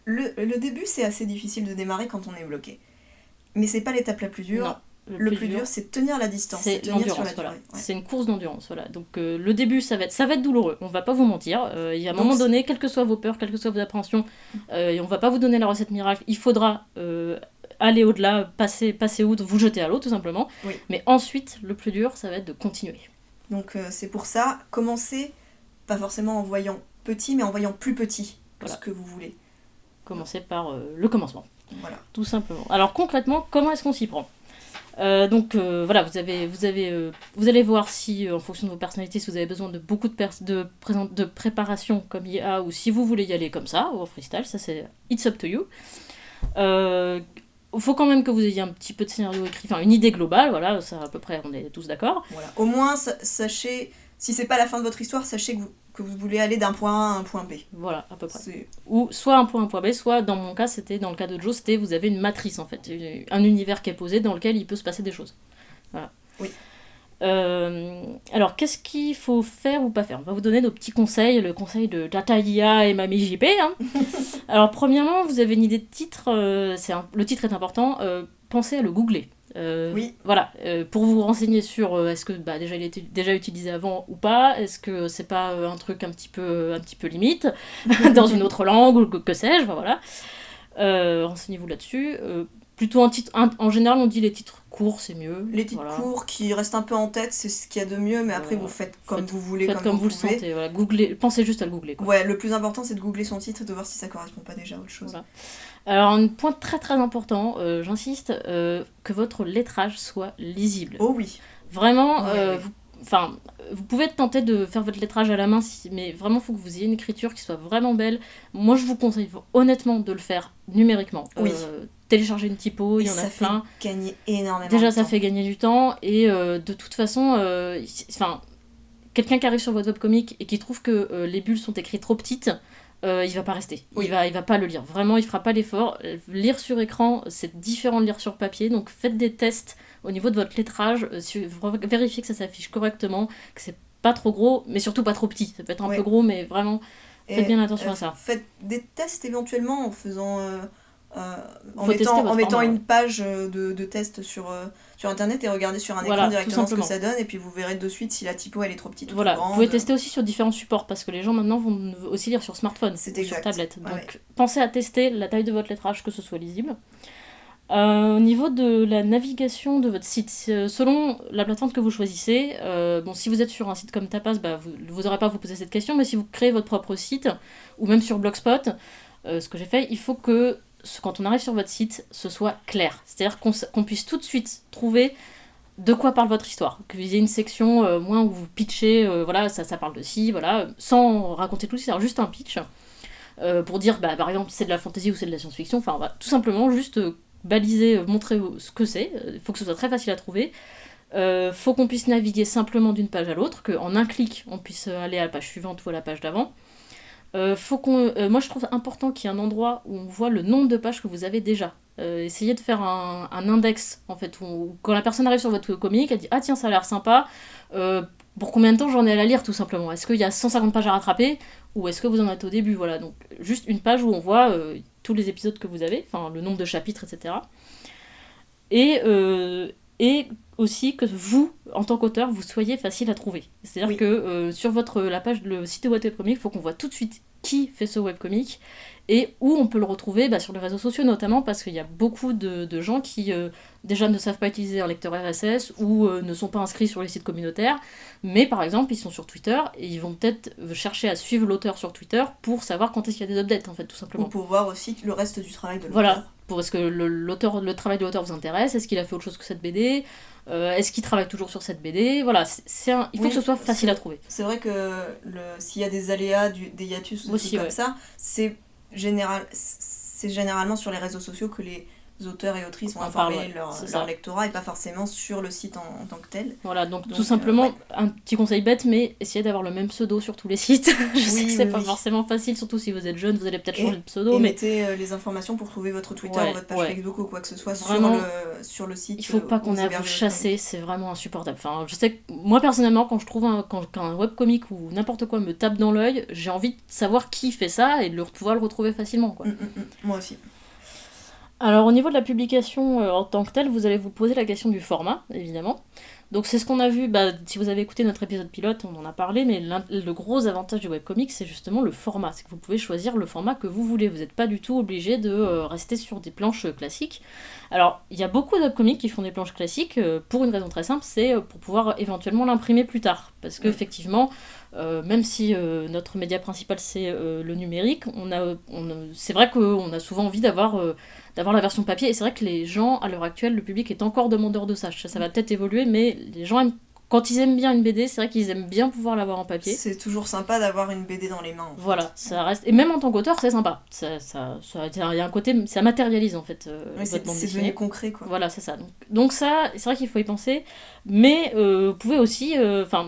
le début c'est assez difficile de démarrer quand on est bloqué. Mais c'est pas l'étape la plus dure. Non, le plus dur, c'est de tenir la distance, c'est tenir sur la durée. Ouais. C'est une course d'endurance, voilà. Donc le début, ça va être douloureux, on va pas vous mentir. Il y a un moment donné, quelles que soient vos peurs, quelles que soient vos appréhensions, et on va pas vous donner la recette miracle, il faudra aller au-delà, passer outre, vous jeter à l'eau tout simplement. Oui. Mais ensuite, le plus dur, ça va être de continuer. Donc c'est pour ça, commencez pas forcément en voyant petit, mais en voyant plus petit que ce que vous voulez. Commencez par le commencement. Voilà. Tout simplement. Alors concrètement, comment est-ce qu'on s'y prend ? Voilà, vous allez voir si, en fonction de vos personnalités, si vous avez besoin de beaucoup de préparation comme IA, ou si vous voulez y aller comme ça, ou en freestyle, ça c'est it's up to you. Il faut quand même que vous ayez un petit peu de scénario écrit, enfin une idée globale, voilà, ça à peu près, on est tous d'accord. Voilà. Au moins, sachez, si c'est pas la fin de votre histoire, sachez que vous voulez aller d'un point A à un point B. Voilà, à peu près. Ou soit un point B, soit dans mon cas, dans le cas de Joe, vous avez une matrice en fait, un univers qui est posé dans lequel il peut se passer des choses. Voilà. Oui. Alors, qu'est-ce qu'il faut faire ou pas faire ? On va vous donner nos petits conseils, le conseil de Tata IA et Mamie JP. Hein. Alors, premièrement, vous avez une idée de titre, le titre est important, pensez à le googler. Oui. Voilà, pour vous renseigner sur est-ce que déjà il était déjà utilisé avant ou pas, est-ce que c'est pas un truc un petit peu limite, dans une autre langue, ou que sais-je, voilà. Renseignez-vous là-dessus. plutôt un titre... en général, on dit les titres courts, c'est mieux. Les titres courts qui restent un peu en tête, c'est ce qu'il y a de mieux, mais après vous faites comme vous voulez, faites comme vous le sentez. Voilà. Googlez, pensez juste à le googler. Ouais, le plus important c'est de googler son titre et de voir si ça correspond pas déjà à autre chose. Voilà. Alors, un point très très important, j'insiste, que votre lettrage soit lisible. Oh oui. Vraiment, vous pouvez être tenté de faire votre lettrage à la main, mais vraiment, il faut que vous ayez une écriture qui soit vraiment belle. Moi, je vous conseille honnêtement de le faire numériquement. Oui. Télécharger une typo, il y en a plein. Ça fait gagner énormément Déjà, de temps. ça fait gagner du temps, et de toute façon, quelqu'un qui arrive sur votre webcomic et qui trouve que les bulles sont écrites trop petites, il va pas rester. Oui. Il va pas le lire. Vraiment, il fera pas l'effort. Lire sur écran, c'est différent de lire sur papier, donc faites des tests au niveau de votre lettrage, vérifiez que ça s'affiche correctement, que c'est pas trop gros, mais surtout pas trop petit. Ça peut être un peu gros, mais vraiment, faites bien attention à ça. Faites des tests éventuellement en faisant... en mettant une page de test sur internet et regardez sur un écran directement ce que ça donne, et puis vous verrez de suite si la typo elle est trop petite ou trop grande. Vous pouvez tester aussi sur différents supports, parce que les gens maintenant vont aussi lire sur smartphone ou sur tablette. Donc pensez à tester la taille de votre lettrage, que ce soit lisible. Au niveau de la navigation de votre site, selon la plateforme que vous choisissez, si vous êtes sur un site comme Tapas, vous n'aurez pas à vous poser cette question, mais si vous créez votre propre site, ou même sur Blogspot, ce que j'ai fait, il faut que quand on arrive sur votre site, ce soit clair. C'est-à-dire qu'on puisse tout de suite trouver de quoi parle votre histoire. Que vous ayez une section où vous pitchez, ça parle de ci, sans raconter tout, c'est juste un pitch. Pour dire, par exemple, c'est de la fantasy ou c'est de la science-fiction, tout simplement juste... baliser, montrer ce que c'est, il faut que ce soit très facile à trouver, faut qu'on puisse naviguer simplement d'une page à l'autre, qu'en un clic on puisse aller à la page suivante ou à la page d'avant. Moi je trouve important qu'il y ait un endroit où on voit le nombre de pages que vous avez déjà. Essayez de faire un index en fait, où quand la personne arrive sur votre comic, elle dit ah tiens ça a l'air sympa, pour combien de temps j'en ai à la lire tout simplement, est-ce qu'il y a 150 pages à rattraper ou est-ce que vous en êtes au début, voilà, donc juste une page où on voit tous les épisodes que vous avez, le nombre de chapitres, etc. Et aussi que vous, en tant qu'auteur, vous soyez facile à trouver. C'est-à-dire que sur la page, le site de votre webcomic, il faut qu'on voit tout de suite qui fait ce webcomic et où on peut le retrouver sur les réseaux sociaux notamment, parce qu'il y a beaucoup de gens qui déjà ne savent pas utiliser un lecteur RSS ou ne sont pas inscrits sur les sites communautaires, mais par exemple ils sont sur Twitter et ils vont peut-être chercher à suivre l'auteur sur Twitter pour savoir quand est-ce qu'il y a des updates en fait, tout simplement. Ou pour voir aussi le reste du travail de l'auteur. Voilà, est-ce que le travail de l'auteur vous intéresse, est-ce qu'il a fait autre chose que cette BD, est-ce qu'il travaille toujours sur cette BD, voilà, il faut que ce soit facile à trouver. C'est vrai que s'il y a des aléas, des hiatus ou des trucs comme ça, c'est généralement sur les réseaux sociaux que les auteurs et autrices vont informer leur lectorat et pas forcément sur le site en tant que tel. Voilà, donc tout simplement, un petit conseil bête, mais essayez d'avoir le même pseudo sur tous les sites. Je sais que c'est pas forcément facile, surtout si vous êtes jeune, vous allez peut-être changer de pseudo. Mais mettez les informations pour trouver votre Twitter ou votre page Facebook ou quoi que ce soit sur le site. Il faut pas qu'on ait à vous chasser, c'est vraiment insupportable. Enfin, je sais que moi personnellement, quand je trouve qu'un webcomic ou n'importe quoi me tape dans l'œil, j'ai envie de savoir qui fait ça et de pouvoir le retrouver facilement, quoi. Moi aussi. Alors au niveau de la publication en tant que telle, vous allez vous poser la question du format, évidemment. Donc c'est ce qu'on a vu, si vous avez écouté notre épisode pilote, on en a parlé, mais le gros avantage du webcomic, c'est justement le format. C'est que vous pouvez choisir le format que vous voulez, vous n'êtes pas du tout obligé de rester sur des planches classiques. Alors il y a beaucoup de webcomics qui font des planches classiques, pour une raison très simple, c'est pour pouvoir éventuellement l'imprimer plus tard. Parce qu'effectivement, même si notre média principal c'est le numérique, c'est vrai qu'on a souvent envie d'avoir la version papier, et c'est vrai que les gens, à l'heure actuelle, le public est encore demandeur de ça. Ça va peut-être évoluer, mais les gens quand ils aiment bien une BD, c'est vrai qu'ils aiment bien pouvoir l'avoir en papier. C'est toujours sympa d'avoir une BD dans les mains. Voilà, ça reste... Et même en tant qu'auteur, c'est sympa. Il y a un côté... Ça matérialise, en fait, votre bande dessinée. C'est devenu concret, quoi. Voilà, c'est ça. Donc ça, c'est vrai qu'il faut y penser. Mais vous pouvez aussi...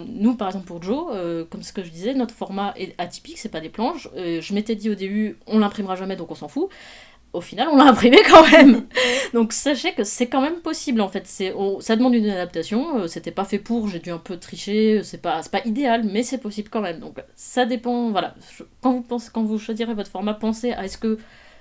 nous, par exemple, pour Joe, comme ce que je disais, notre format est atypique, c'est pas des planches. Je m'étais dit au début, on l'imprimera jamais, donc on s'en fout. Au final, on l'a imprimé quand même. Donc sachez que c'est quand même possible en fait. Ça demande une adaptation. C'était pas fait pour, j'ai dû un peu tricher. C'est pas idéal, mais c'est possible quand même. Donc ça dépend. Voilà. Quand vous choisirez votre format, pensez à est-ce que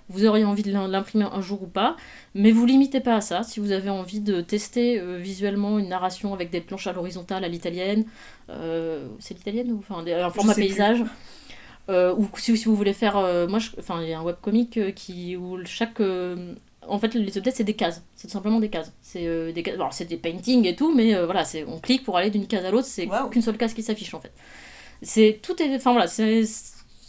vous auriez envie de l'imprimer un jour ou pas. Mais vous limitez pas à ça. Si vous avez envie de tester visuellement une narration avec des planches à l'horizontale à l'italienne, c'est l'italienne ou un format paysage. Ou si vous voulez faire... il y a un webcomic où chaque En fait, les updates, c'est des cases. C'est tout simplement des cases. C'est des cases. Alors, c'est des paintings et tout, mais voilà, on clique pour aller d'une case à l'autre. C'est qu'une seule case qui s'affiche, en fait. Enfin voilà,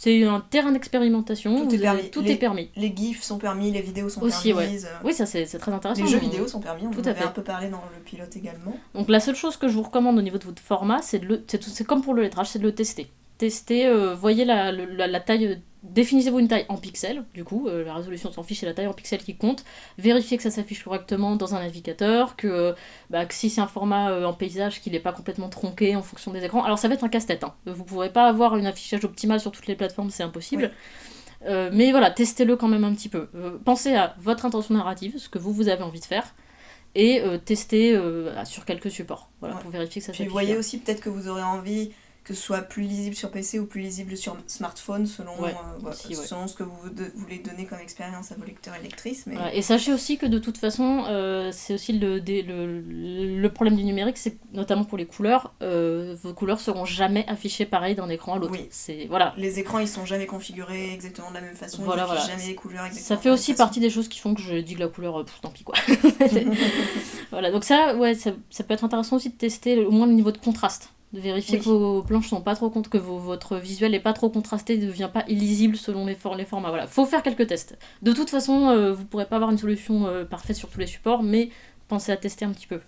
c'est un terrain d'expérimentation. Tout est permis. Les GIFs sont permis, les vidéos sont aussi, permises. Ouais. Oui, ça c'est très intéressant. Les jeux vidéo sont permis, on tout en avait un peu parlé dans le pilote également. Donc la seule chose que je vous recommande au niveau de votre format, c'est comme pour le lettrage, c'est de le tester. Voyez la taille, définissez-vous une taille en pixels, du coup, la résolution s'en fiche, c'est la taille en pixels qui compte. Vérifiez que ça s'affiche correctement dans un navigateur, que si c'est un format en paysage, qu'il n'est pas complètement tronqué en fonction des écrans. Alors ça va être un casse-tête, hein. Vous ne pourrez pas avoir un affichage optimal sur toutes les plateformes, c'est impossible. Oui. Mais voilà, testez-le quand même un petit peu. Pensez à votre intention narrative, ce que vous avez envie de faire. Et tester sur quelques supports, voilà, pour vérifier que ça s'affiche. Puis vous voyez aussi peut-être que vous aurez envie que ce soit plus lisible sur PC ou plus lisible sur smartphone selon ce que vous voulez donner comme expérience à vos lecteurs et lectrices. Mais... Et sachez aussi que de toute façon, c'est aussi le problème du numérique, c'est notamment pour les couleurs, vos couleurs seront jamais affichées pareil d'un écran à l'autre. Oui. Voilà. Les écrans ils sont jamais configurés exactement de la même façon, ils n'affichent jamais les couleurs exactement ça fait aussi partie des choses qui font que je dis que la couleur, tant pis quoi. Voilà, donc ça peut être intéressant aussi de tester au moins le niveau de contraste. De vérifier que vos planches sont pas trop que votre visuel n'est pas trop contrasté, ne devient pas illisible selon les formats. Voilà, faut faire quelques tests. De toute façon, vous pourrez pas avoir une solution parfaite sur tous les supports, mais pensez à tester un petit peu.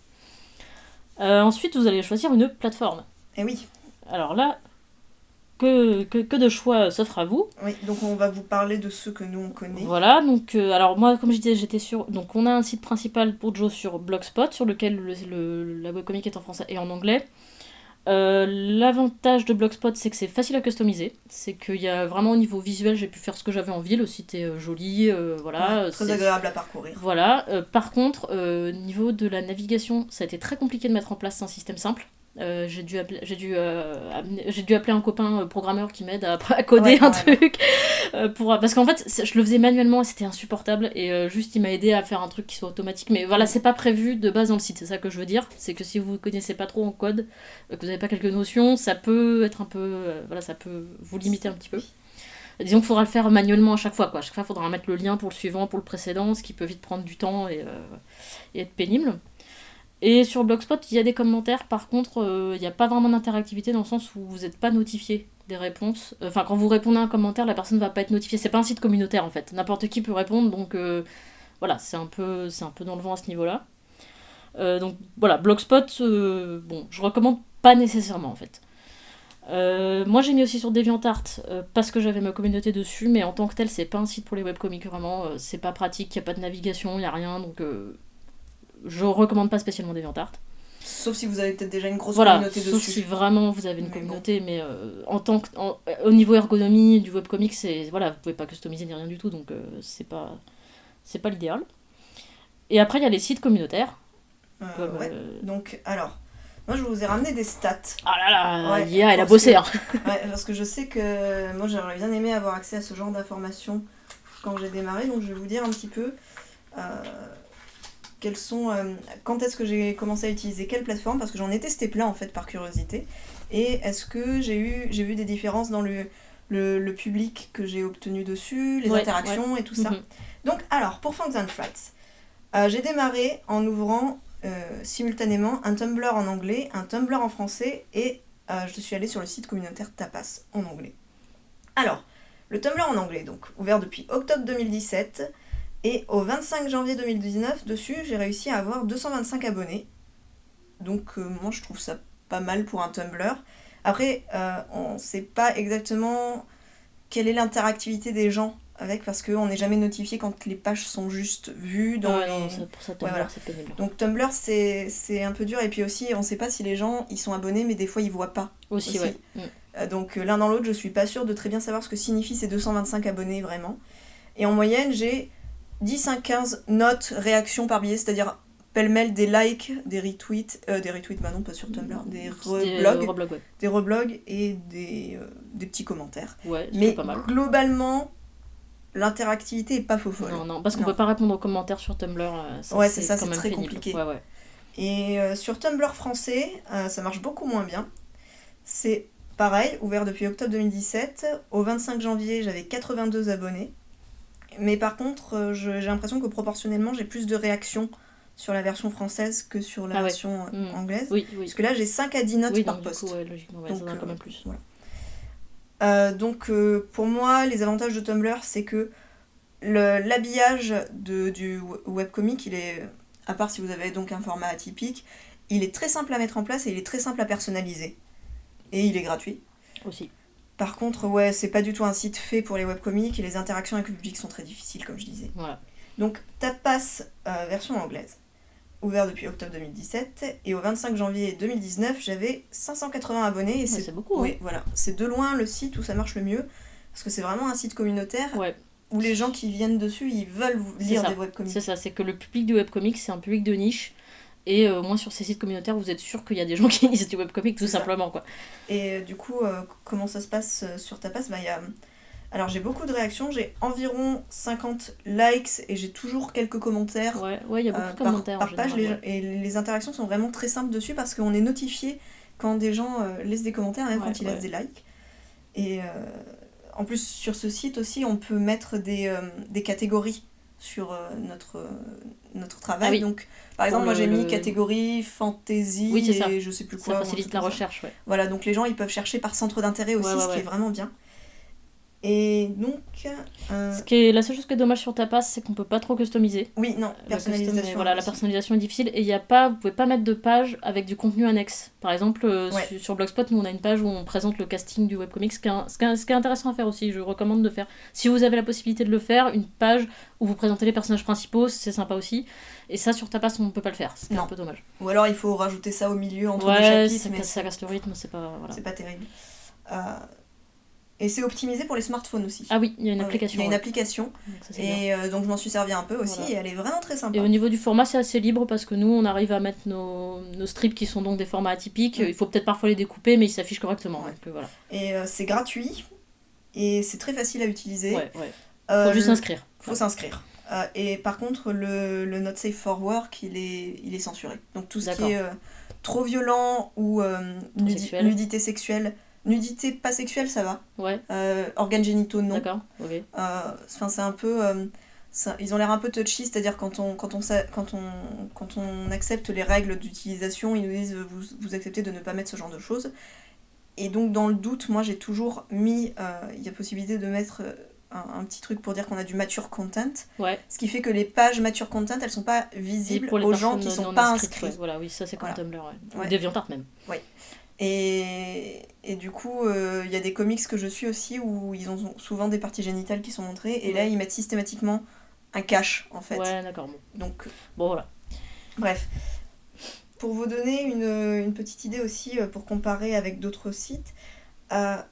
Ensuite, vous allez choisir une plateforme. Et oui. Alors là, que de choix s'offre à vous. Oui, donc on va vous parler de ceux que nous on connaît. Voilà, donc alors moi comme je disais j'étais sur... Donc on a un site principal pour Joe sur Blogspot, sur lequel la webcomic est en français et en anglais. L'avantage de Blogspot c'est que c'est facile à customiser, c'est qu'il y a vraiment au niveau visuel j'ai pu faire ce que j'avais envie, le site est joli, voilà. Ouais, très agréable à parcourir. Voilà, par contre niveau de la navigation ça a été très compliqué de mettre en place un système simple. J'ai dû appeler un copain programmeur qui m'aide à coder un truc parce qu'en fait je le faisais manuellement et c'était insupportable et juste il m'a aidé à faire un truc qui soit automatique, mais voilà c'est pas prévu de base dans le site, c'est ça que je veux dire, c'est que si vous connaissez pas trop en code, que vous avez pas quelques notions, ça peut être un peu ça peut vous limiter un petit peu. Disons qu'il faudra le faire manuellement à chaque fois, quoi. À chaque fois il faudra mettre le lien pour le suivant, pour le précédent, ce qui peut vite prendre du temps et être pénible. Et sur Blogspot, il y a des commentaires, par contre, il n'y a pas vraiment d'interactivité dans le sens où vous n'êtes pas notifié des réponses. Enfin, quand vous répondez à un commentaire, la personne ne va pas être notifiée. C'est pas un site communautaire, en fait. N'importe qui peut répondre, donc voilà, c'est un peu dans le vent à ce niveau-là. Donc voilà, Blogspot, je recommande pas nécessairement, en fait. Moi, j'ai mis aussi sur DeviantArt parce que j'avais ma communauté dessus, mais en tant que tel, c'est pas un site pour les webcomics, vraiment. C'est pas pratique, il n'y a pas de navigation, il n'y a rien, donc... je recommande pas spécialement DeviantArt. Sauf si vous avez peut-être déjà une grosse communauté dessus. Sauf si vraiment vous avez une communauté, mais au niveau ergonomie du webcomic, vous pouvez pas customiser ni rien du tout, donc c'est pas l'idéal. Et après il y a les sites communautaires. Donc alors, moi je vous ai ramené des stats. Ah là là, elle a bossé. Hein. Parce que je sais que moi j'aurais bien aimé avoir accès à ce genre d'informations quand j'ai démarré, donc je vais vous dire un petit peu. Quand est-ce que j'ai commencé à utiliser quelle plateforme, parce que j'en ai testé plein en fait par curiosité, et est-ce que j'ai vu des différences dans le public que j'ai obtenu dessus, les interactions et tout ça. Donc alors pour Fangs and Frights, j'ai démarré en ouvrant simultanément un Tumblr en anglais, un Tumblr en français, et je suis allée sur le site communautaire Tapas en anglais. Alors le Tumblr en anglais, donc ouvert depuis octobre 2017. Et au 25 janvier 2019, dessus, j'ai réussi à avoir 225 abonnés. Donc moi, je trouve ça pas mal pour un Tumblr. Après, on sait pas exactement quelle est l'interactivité des gens avec, parce qu'on n'est jamais notifié quand les pages sont juste vues dans les... Non, pour ça, Tumblr, c'est pénible. Donc Tumblr, c'est un peu dur. Et puis aussi, on sait pas si les gens, ils sont abonnés, mais des fois, ils voient pas. Aussi. Ouais. Donc l'un dans l'autre, je suis pas sûre de très bien savoir ce que signifient ces 225 abonnés, vraiment. Et en moyenne, j'ai 10 à 15 notes, réactions par billet, c'est-à-dire pêle-mêle des likes, des retweets, non pas sur Tumblr, des reblogs et des petits commentaires. Ouais, c'est mais pas mal. Globalement, l'interactivité est pas faux folle. Non, parce qu'on peut pas répondre aux commentaires sur Tumblr. C'est très compliqué. Ouais. Et sur Tumblr français, ça marche beaucoup moins bien. C'est pareil, ouvert depuis octobre 2017. Au 25 janvier, j'avais 82 abonnés. Mais par contre, j'ai l'impression que proportionnellement, j'ai plus de réactions sur la version française que sur la version anglaise. Oui. Parce que là, j'ai 5 à 10 notes par donc, post. Du coup, logiquement, ça en a quand même plus. Voilà. Donc, pour moi, les avantages de Tumblr, c'est que l'habillage du webcomic, il est, à part si vous avez donc un format atypique, il est très simple à mettre en place et il est très simple à personnaliser. Et il est gratuit. Aussi. Par contre, c'est pas du tout un site fait pour les webcomics et les interactions avec le public sont très difficiles, comme je disais. Voilà. Donc, Tapas, version anglaise, ouvert depuis octobre 2017, et au 25 janvier 2019, j'avais 580 abonnés. Et c'est beaucoup. Oui, voilà. C'est de loin le site où ça marche le mieux, parce que c'est vraiment un site communautaire où les gens qui viennent dessus, ils veulent lire des webcomics. C'est ça, c'est que le public du webcomics, c'est un public de niche. Et moins sur ces sites communautaires, vous êtes sûr qu'il y a des gens qui lisent du webcomic, tout simplement, quoi. Et du coup, comment ça se passe sur Tapas ? Y a... Alors, j'ai beaucoup de réactions, j'ai environ 50 likes et j'ai toujours quelques commentaires. Ouais, il y a beaucoup de commentaires par page. Et les interactions sont vraiment très simples dessus parce qu'on est notifié quand des gens laissent des commentaires, même quand ils laissent des likes. Et en plus, sur ce site aussi, on peut mettre des catégories sur notre travail. Donc, par exemple, moi j'ai mis catégorie fantasy et je sais plus quoi. Ça facilite la recherche, Voilà, donc les gens ils peuvent chercher par centre d'intérêt aussi, ce qui est vraiment bien. Et donc... La seule chose qui est dommage sur Tapas, c'est qu'on peut pas trop customiser. Oui, non, personnalisation. La personnalisation est difficile et vous pouvez pas mettre de page avec du contenu annexe. Par exemple, sur Blogspot, nous on a une page où on présente le casting du webcomic, ce qui est intéressant à faire aussi. Je recommande de faire, si vous avez la possibilité de le faire, une page où vous présentez les personnages principaux, c'est sympa aussi. Et ça, sur Tapas, on peut pas le faire, c'est un peu dommage. Ou alors il faut rajouter ça au milieu entre deux chapitres. Mais ça casse le rythme, c'est pas... Voilà. C'est pas terrible. Et c'est optimisé pour les smartphones aussi. Ah oui, il y a une application. Il y a une application. Donc je m'en suis servi un peu aussi et elle est vraiment très sympa. Et au niveau du format, c'est assez libre parce que nous, on arrive à mettre nos strips qui sont donc des formats atypiques. Il faut peut-être parfois les découper, mais ils s'affichent correctement. Donc, voilà. Et c'est gratuit et c'est très facile à utiliser. Faut juste s'inscrire. Faut s'inscrire. Et par contre, le Not Safe for Work, il est censuré. Donc tout ce qui est trop violent ou nudité sexuelle... Nudité pas sexuelle, ça va. Organes génitaux, non. D'accord, ok. C'est un peu... ils ont l'air un peu touchy, c'est-à-dire quand on accepte les règles d'utilisation, ils nous disent vous acceptez de ne pas mettre ce genre de choses. Et donc dans le doute, moi j'ai toujours mis... Il y a possibilité de mettre un petit truc pour dire qu'on a du mature content. Ce qui fait que les pages mature content, elles sont pas visibles aux gens qui sont pas inscrits. Oui, ça c'est comme Tumblr. Ou DeviantArt même. Et du coup, y a des comics que je suis aussi où ils ont souvent des parties génitales qui sont montrées et là ils mettent systématiquement un cache en fait. D'accord. Donc, voilà. Bref. Pour vous donner une petite idée aussi, pour comparer avec d'autres sites, T'as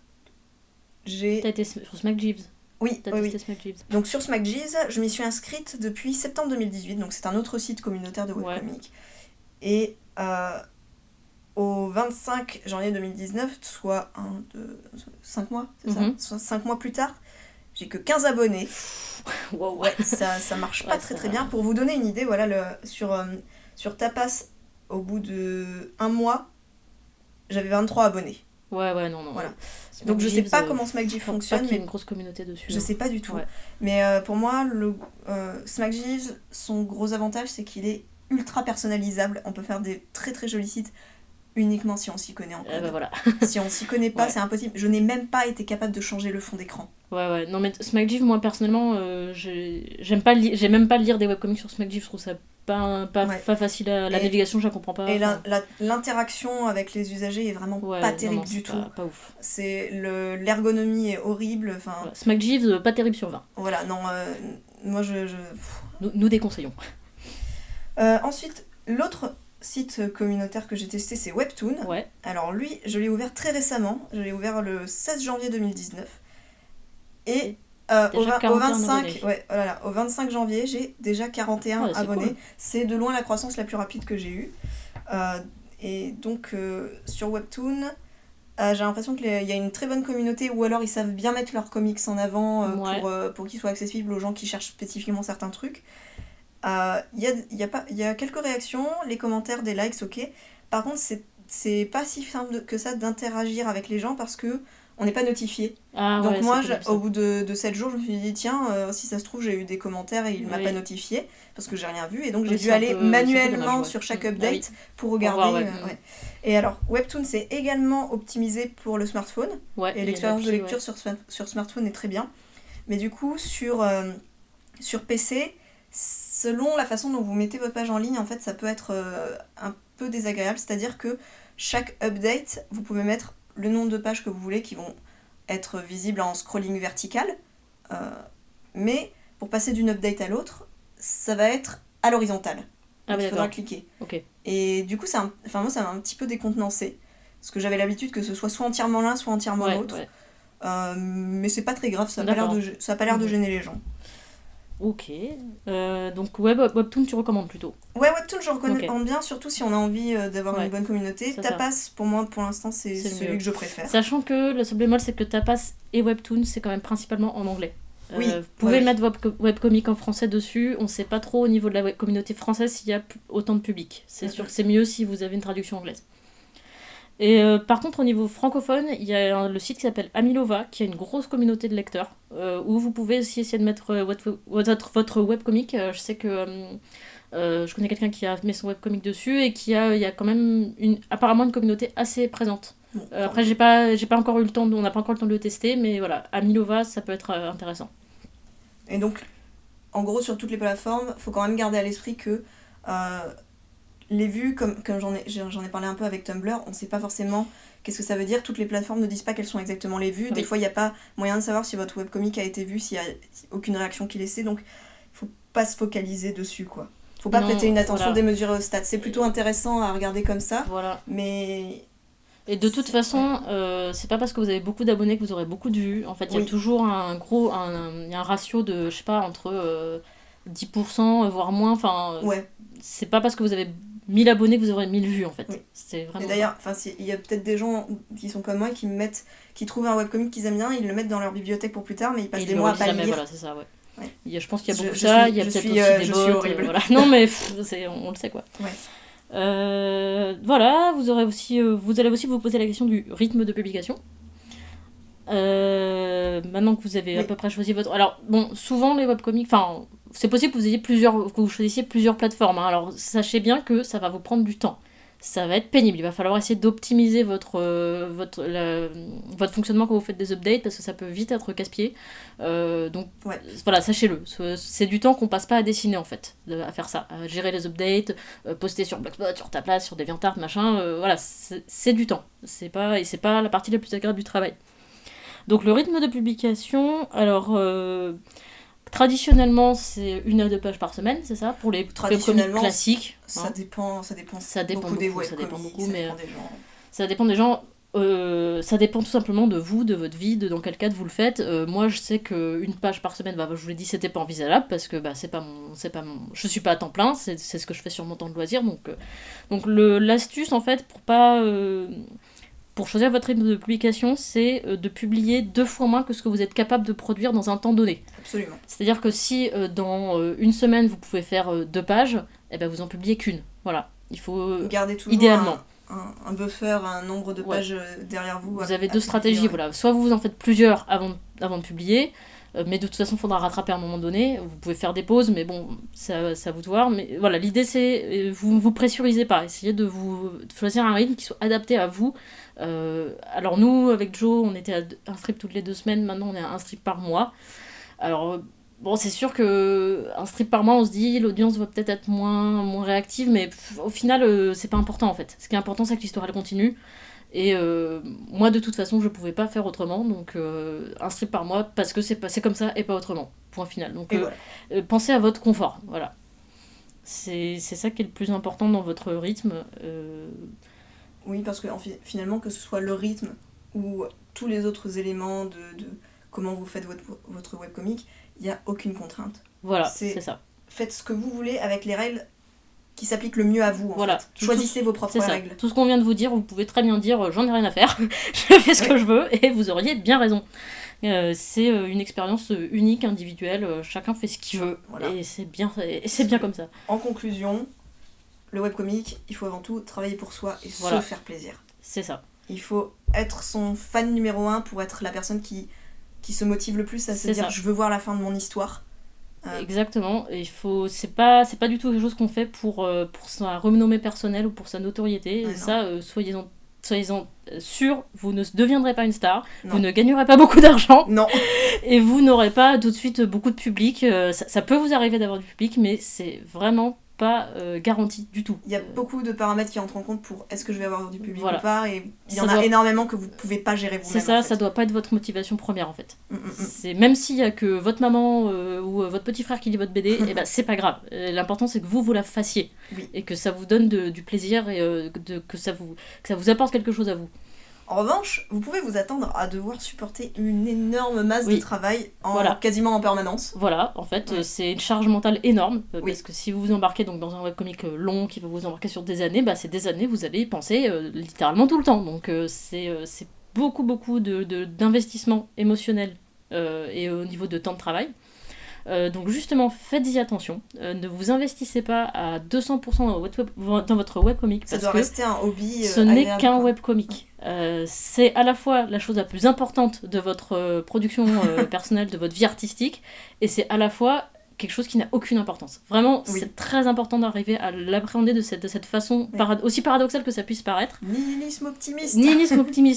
été sur SmackJeeves ? Oui. SmackJeeves. Donc sur SmackJeeves, je m'y suis inscrite depuis septembre 2018, donc c'est un autre site communautaire de webcomics. Et au 25 janvier 2019, soit 5 mois, c'est ça ? Soit 5 mois plus tard, j'ai que 15 abonnés. Ça marche pas très bien. Pour vous donner une idée, voilà, sur Tapas, au bout de 1 mois, j'avais 23 abonnés. Non. Voilà. Donc je sais pas comment SmackJeeves fonctionne. Il y a une grosse communauté dessus. Je sais pas du tout. Mais pour moi, SmackJeeves, son gros avantage, c'est qu'il est ultra personnalisable. On peut faire des très très jolis sites uniquement si on s'y connaît en code. Voilà. Si on s'y connaît pas, c'est impossible. Je n'ai même pas été capable de changer le fond d'écran. Non mais SmackJeeves, moi personnellement, j'aime même pas lire des webcomics sur SmackJeeves. Je trouve ça pas facile la navigation, je la comprends pas. Et l'interaction avec les usagers est vraiment pas terrible du tout. Pas ouf. L'ergonomie est horrible. SmackJeeves, pas terrible sur 20. Voilà, non, moi Nous déconseillons. Ensuite, l'autre site communautaire que j'ai testé, c'est Webtoon. Alors lui, je l'ai ouvert très récemment. Je l'ai ouvert le 16 janvier 2019. Et au 25 janvier, j'ai déjà 41 abonnés. Cool. C'est de loin la croissance la plus rapide que j'ai eue. Et donc, sur Webtoon, j'ai l'impression qu'il y a une très bonne communauté, ou alors ils savent bien mettre leurs comics en avant pour qu'ils soient accessibles aux gens qui cherchent spécifiquement certains trucs. Il y a quelques réactions, les commentaires, des likes, ok. Par contre, c'est pas si simple que ça d'interagir avec les gens parce que on n'est pas notifié. Ah, Donc ouais, moi, c'est terrible, ça. au bout de 7 jours, je me suis dit, tiens, si ça se trouve, j'ai eu des commentaires et il m'a Oui. pas notifié, parce que j'ai rien vu, et donc j'ai Oui, dû c'est un aller peu- c'est un peu manuellement dommage, ouais. sur chaque Ah update oui. pour Pour regarder. voir, ouais. Ouais. Et alors, Webtoon, c'est également optimisé pour le smartphone, Ouais, et il y a l'expérience de l'appli, lecture sur smartphone est très bien. Mais du coup, sur PC, selon la façon dont vous mettez votre page en ligne, en fait, ça peut être un peu désagréable. C'est-à-dire que chaque update, vous pouvez mettre le nombre de pages que vous voulez qui vont être visibles en scrolling vertical. Euh, mais pour passer d'une update à l'autre, ça va être à l'horizontale. Ah, Donc oui, il faudra d'accord. cliquer. Ok. Et du coup, moi, ça m'a un petit peu décontenancé. Parce que j'avais l'habitude que ce soit entièrement l'un, soit entièrement Ouais, l'autre. ouais. Mais c'est pas très grave, ça a pas l'air D'accord. ça a pas l'air de Mhm. gêner les gens. Ok. Donc, Webtoon, tu recommandes plutôt. Ouais, Webtoon, je reconnais Ok. bien, surtout si on a envie d'avoir Ouais, une bonne communauté. c'est ça. Tapas, pour moi, pour l'instant, c'est C'est le celui mieux. que je préfère. Sachant que le seul bémol, c'est que Tapas et Webtoon, c'est quand même principalement en anglais. Oui, Vous pouvez ouais, mettre webcomic en français dessus. On sait pas trop au niveau de la communauté française s'il y a autant de public. C'est sûr que c'est mieux si vous avez une traduction anglaise. Et par contre, au niveau francophone, il y a le site qui s'appelle Amilova, qui a une grosse communauté de lecteurs, où vous pouvez aussi essayer de mettre votre webcomic. Je sais que je connais quelqu'un qui a mis son webcomic dessus et il y a quand même apparemment une communauté assez présente. Bon, Après, j'ai pas encore eu le temps, on n'a pas encore le temps de le tester, mais voilà, Amilova, ça peut être intéressant. Et donc, en gros, sur toutes les plateformes, faut quand même garder à l'esprit que les vues, comme j'en ai parlé un peu avec Tumblr, on sait pas forcément qu'est-ce que ça veut dire. Toutes les plateformes ne disent pas quelles sont exactement les vues. Oui. Des fois, il n'y a pas moyen de savoir si votre webcomic a été vu, s'il n'y a aucune réaction qui est laissée. Donc, faut pas se focaliser dessus, quoi. Faut pas Non, prêter une attention voilà. démesurée aux stats. C'est plutôt intéressant à regarder comme ça, Voilà. mais... Et de toute façon, c'est pas parce que vous avez beaucoup d'abonnés que vous aurez beaucoup de vues. En fait, il y a toujours il y a un ratio de, je sais pas, entre 10%, voire moins. Enfin, Ouais. c'est pas parce que vous avez 1000 abonnés que vous aurez 1000 vues, en fait. Oui. C'est vraiment Et d'ailleurs, il y a peut-être des gens qui sont comme moi qui trouvent un webcomic qu'ils aiment bien, ils le mettent dans leur bibliothque pour plus tard, mais ils passent et des ils le mois à relisent pas le jamais, lire. voilà, c'est ça, ouais. Ouais. Je pense qu'il y a beaucoup de Je ça, suis- il y a je peut-être suis, aussi des je bots. suis horrible. Voilà. Non, mais on le sait, quoi. Ouais. Voilà, vous allez aussi vous poser la question du rythme de publication. Maintenant que vous avez à peu près choisi votre... Alors, bon, souvent les webcomics... Enfin, c'est possible que vous choisissiez plusieurs plateformes. Hein. Alors, sachez bien que ça va vous prendre du temps. Ça va être pénible. Il va falloir essayer d'optimiser votre fonctionnement quand vous faites des updates, parce que ça peut vite être casse-pied. Donc, voilà, sachez-le. C'est du temps qu'on passe pas à dessiner, en fait, à faire ça. À gérer les updates, poster sur Blogspot, sur Tapas, sur DeviantArt, machin. Voilà, c'est du temps. C'est pas la partie la plus agréable du travail. Donc le rythme de publication, alors traditionnellement c'est 1 à 2 pages par semaine, c'est ça, pour les webcomics classiques. Ça dépend beaucoup des webcomics, ça dépend des gens. Ça dépend tout simplement de vous, de votre vie, de dans quel cadre vous le faites. Moi je sais qu'une page par semaine, je vous l'ai dit, c'était pas envisageable parce que je suis pas à temps plein, c'est ce que je fais sur mon temps de loisir. Donc l'astuce en fait pour choisir votre rythme de publication, c'est de publier 2 fois moins que ce que vous êtes capable de produire dans un temps donné. Absolument. C'est-à-dire que si dans une semaine vous pouvez faire 2 pages, eh ben vous en publiez qu'une. Voilà. Il faut garder toujours idéalement un buffer, un nombre de pages derrière vous. Vous avez 2 stratégies. Voilà. Soit vous en faites plusieurs avant de publier, mais de toute façon il faudra rattraper à un moment donné. Vous pouvez faire des pauses, mais bon, ça vous de voir. Mais voilà, l'idée c'est vous pressurisez pas. Essayez de choisir un rythme qui soit adapté à vous. Alors nous, avec Joe, on était à un strip toutes les 2 semaines, maintenant on est à un strip par mois. Alors bon, c'est sûr que un strip par mois, on se dit l'audience va peut-être être moins réactive, mais au final c'est pas important en fait. Ce qui est important c'est que l'histoire elle continue. Et moi de toute façon je pouvais pas faire autrement, donc un strip par mois parce que c'est comme ça et pas autrement. Point final. Donc pensez à votre confort, voilà. C'est ça qui est le plus important dans votre rythme. Oui, parce que finalement, que ce soit le rythme ou tous les autres éléments de comment vous faites votre webcomic, il n'y a aucune contrainte. Voilà, c'est ça. Faites ce que vous voulez avec les règles qui s'appliquent le mieux à vous. Voilà. Choisissez vos propres règles. Tout ce qu'on vient de vous dire, vous pouvez très bien dire j'en ai rien à faire, je fais ce que je veux, et vous auriez bien raison. C'est une expérience unique, individuelle, chacun fait ce qu'il veut, et c'est bien comme ça. En conclusion, le webcomic, il faut avant tout travailler pour soi et se faire plaisir. C'est ça. Il faut être son fan numéro 1 pour être la personne qui se motive le plus à se dire je veux voir la fin de mon histoire. Exactement, et c'est pas du tout quelque chose qu'on fait pour sa renommée personnelle ou pour sa notoriété. Ouais, ça, soyez-en sûrs, vous ne deviendrez pas une star, non. vous ne gagnerez pas beaucoup d'argent, non. Et vous n'aurez pas tout de suite beaucoup de public. Ça peut vous arriver d'avoir du public, mais c'est vraiment pas garanti du tout. Il y a beaucoup de paramètres qui entrent en compte pour est-ce que je vais avoir du public voilà. ou pas, et il y en a énormément que vous pouvez pas gérer vous-même. C'est ça, en fait. Ça doit pas être votre motivation première en fait. C'est, même s'il y a que votre maman ou votre petit frère qui lit votre BD, et ben c'est pas grave. L'important c'est que vous la fassiez, oui. Et que ça vous donne du plaisir et que ça vous apporte quelque chose à vous. En revanche, vous pouvez vous attendre à devoir supporter une énorme masse de travail quasiment en permanence. Voilà, en fait, c'est une charge mentale énorme, parce que si vous vous embarquez donc, dans un webcomic long qui va vous embarquer sur des années, c'est des années, vous allez y penser littéralement tout le temps. Donc c'est beaucoup d'investissement émotionnel et au niveau de temps de travail. Donc justement, faites-y attention. Ne vous investissez pas à 200% dans votre webcomic. Ça doit rester un hobby ce n'est qu'un webcomic. C'est à la fois la chose la plus importante de votre production personnelle, de votre vie artistique, et c'est à la fois quelque chose qui n'a aucune importance. Vraiment, c'est très important d'arriver à l'appréhender de cette façon, aussi paradoxale que ça puisse paraître. Nihilisme optimiste.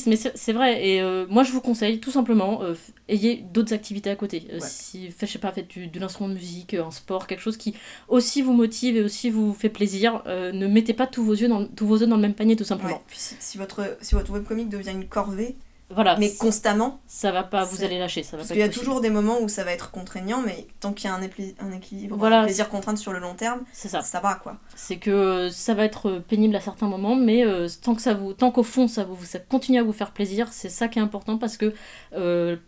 Mais c'est vrai. Et moi, je vous conseille, tout simplement, ayez d'autres activités à côté. Si, je sais pas, faites de l'instrument de musique, un sport, quelque chose qui aussi vous motive et aussi vous fait plaisir. Ne mettez pas tous vos œufs dans le même panier, tout simplement. Puis si votre webcomic devient une corvée, mais constamment, ça va pas, vous allez lâcher. Ça va parce pas qu'il y a toujours des moments où ça va être contraignant, mais tant qu'il y a un équilibre, un plaisir contrainte sur le long terme, ça va quoi. C'est que ça va être pénible à certains moments, mais tant qu'au fond ça continue à vous faire plaisir, c'est ça qui est important, parce que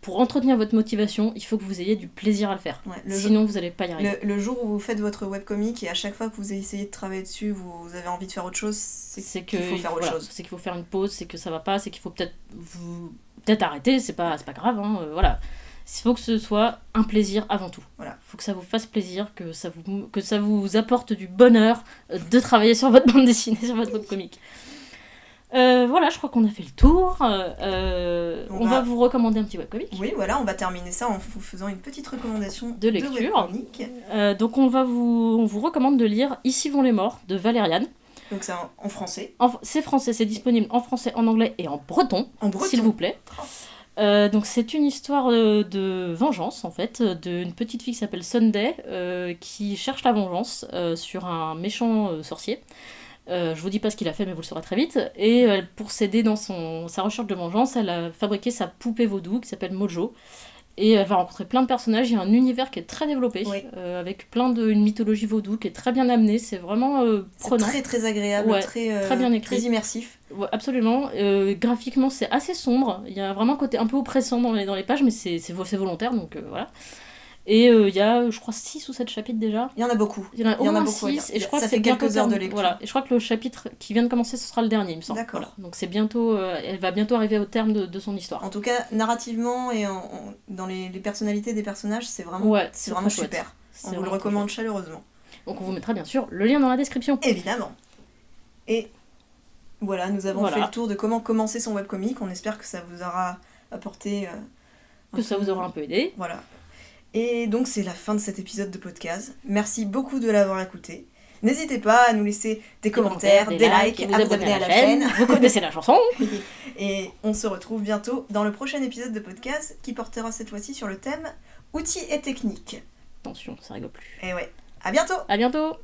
pour entretenir votre motivation, il faut que vous ayez du plaisir à le faire. Sinon vous allez pas y arriver. Le jour où vous faites votre webcomic et à chaque fois que vous essayez de travailler dessus, vous avez envie de faire autre chose, c'est qu'il faut faire autre chose. C'est qu'il faut faire une pause, c'est que ça va pas, c'est qu'il faut peut-être arrêter, c'est pas grave, voilà. Il faut que ce soit un plaisir avant tout. Il faut que ça vous fasse plaisir, que ça vous apporte du bonheur de travailler sur votre bande dessinée, sur votre webcomic. Voilà, je crois qu'on a fait le tour. On va vous recommander un petit webcomic. Oui, voilà, on va terminer ça en vous faisant une petite recommandation de lecture. Donc on vous recommande de lire Ici vont les morts de Valériane. Donc c'est en français. C'est français, c'est disponible en français, en anglais et en breton. S'il vous plaît. Donc c'est une histoire de vengeance en fait, d'une petite fille qui s'appelle Sunday qui cherche la vengeance sur un méchant sorcier. Je vous dis pas ce qu'il a fait, mais vous le saurez très vite. Et pour s'aider dans sa recherche de vengeance, elle a fabriqué sa poupée vaudou qui s'appelle Mojo. Et elle va rencontrer plein de personnages. Il y a un univers qui est très développé, avec une mythologie vaudou qui est très bien amenée. C'est vraiment prenant. C'est très agréable, très bien écrit, très immersif. Ouais, absolument. Graphiquement, c'est assez sombre. Il y a vraiment un côté un peu oppressant dans les pages, mais c'est volontaire, donc voilà. Et il y a, je crois, 6 ou 7 chapitres déjà. Il y en a beaucoup. Il y en a au moins 6, et je crois ça que c'est fait quelques heures de lecture. Voilà. Et je crois que le chapitre qui vient de commencer, ce sera le dernier, il me semble. D'accord. Voilà. Donc c'est bientôt, elle va bientôt arriver au terme de son histoire. En tout cas, narrativement et dans les personnalités des personnages, c'est vraiment super. On vous le recommande chaleureusement. Donc on vous mettra bien sûr le lien dans la description. Évidemment. Et voilà, nous avons fait le tour de comment commencer son webcomic. On espère que ça vous aura apporté... ça vous aura un peu aidé. Voilà. Et donc c'est la fin de cet épisode de podcast. Merci beaucoup de l'avoir écouté. N'hésitez pas à nous laisser des commentaires, des likes, à vous abonner à la chaîne. Vous connaissez la chanson. Et on se retrouve bientôt dans le prochain épisode de podcast qui portera cette fois-ci sur le thème outils et techniques. Attention, ça rigole plus. Et ouais, à bientôt. À bientôt.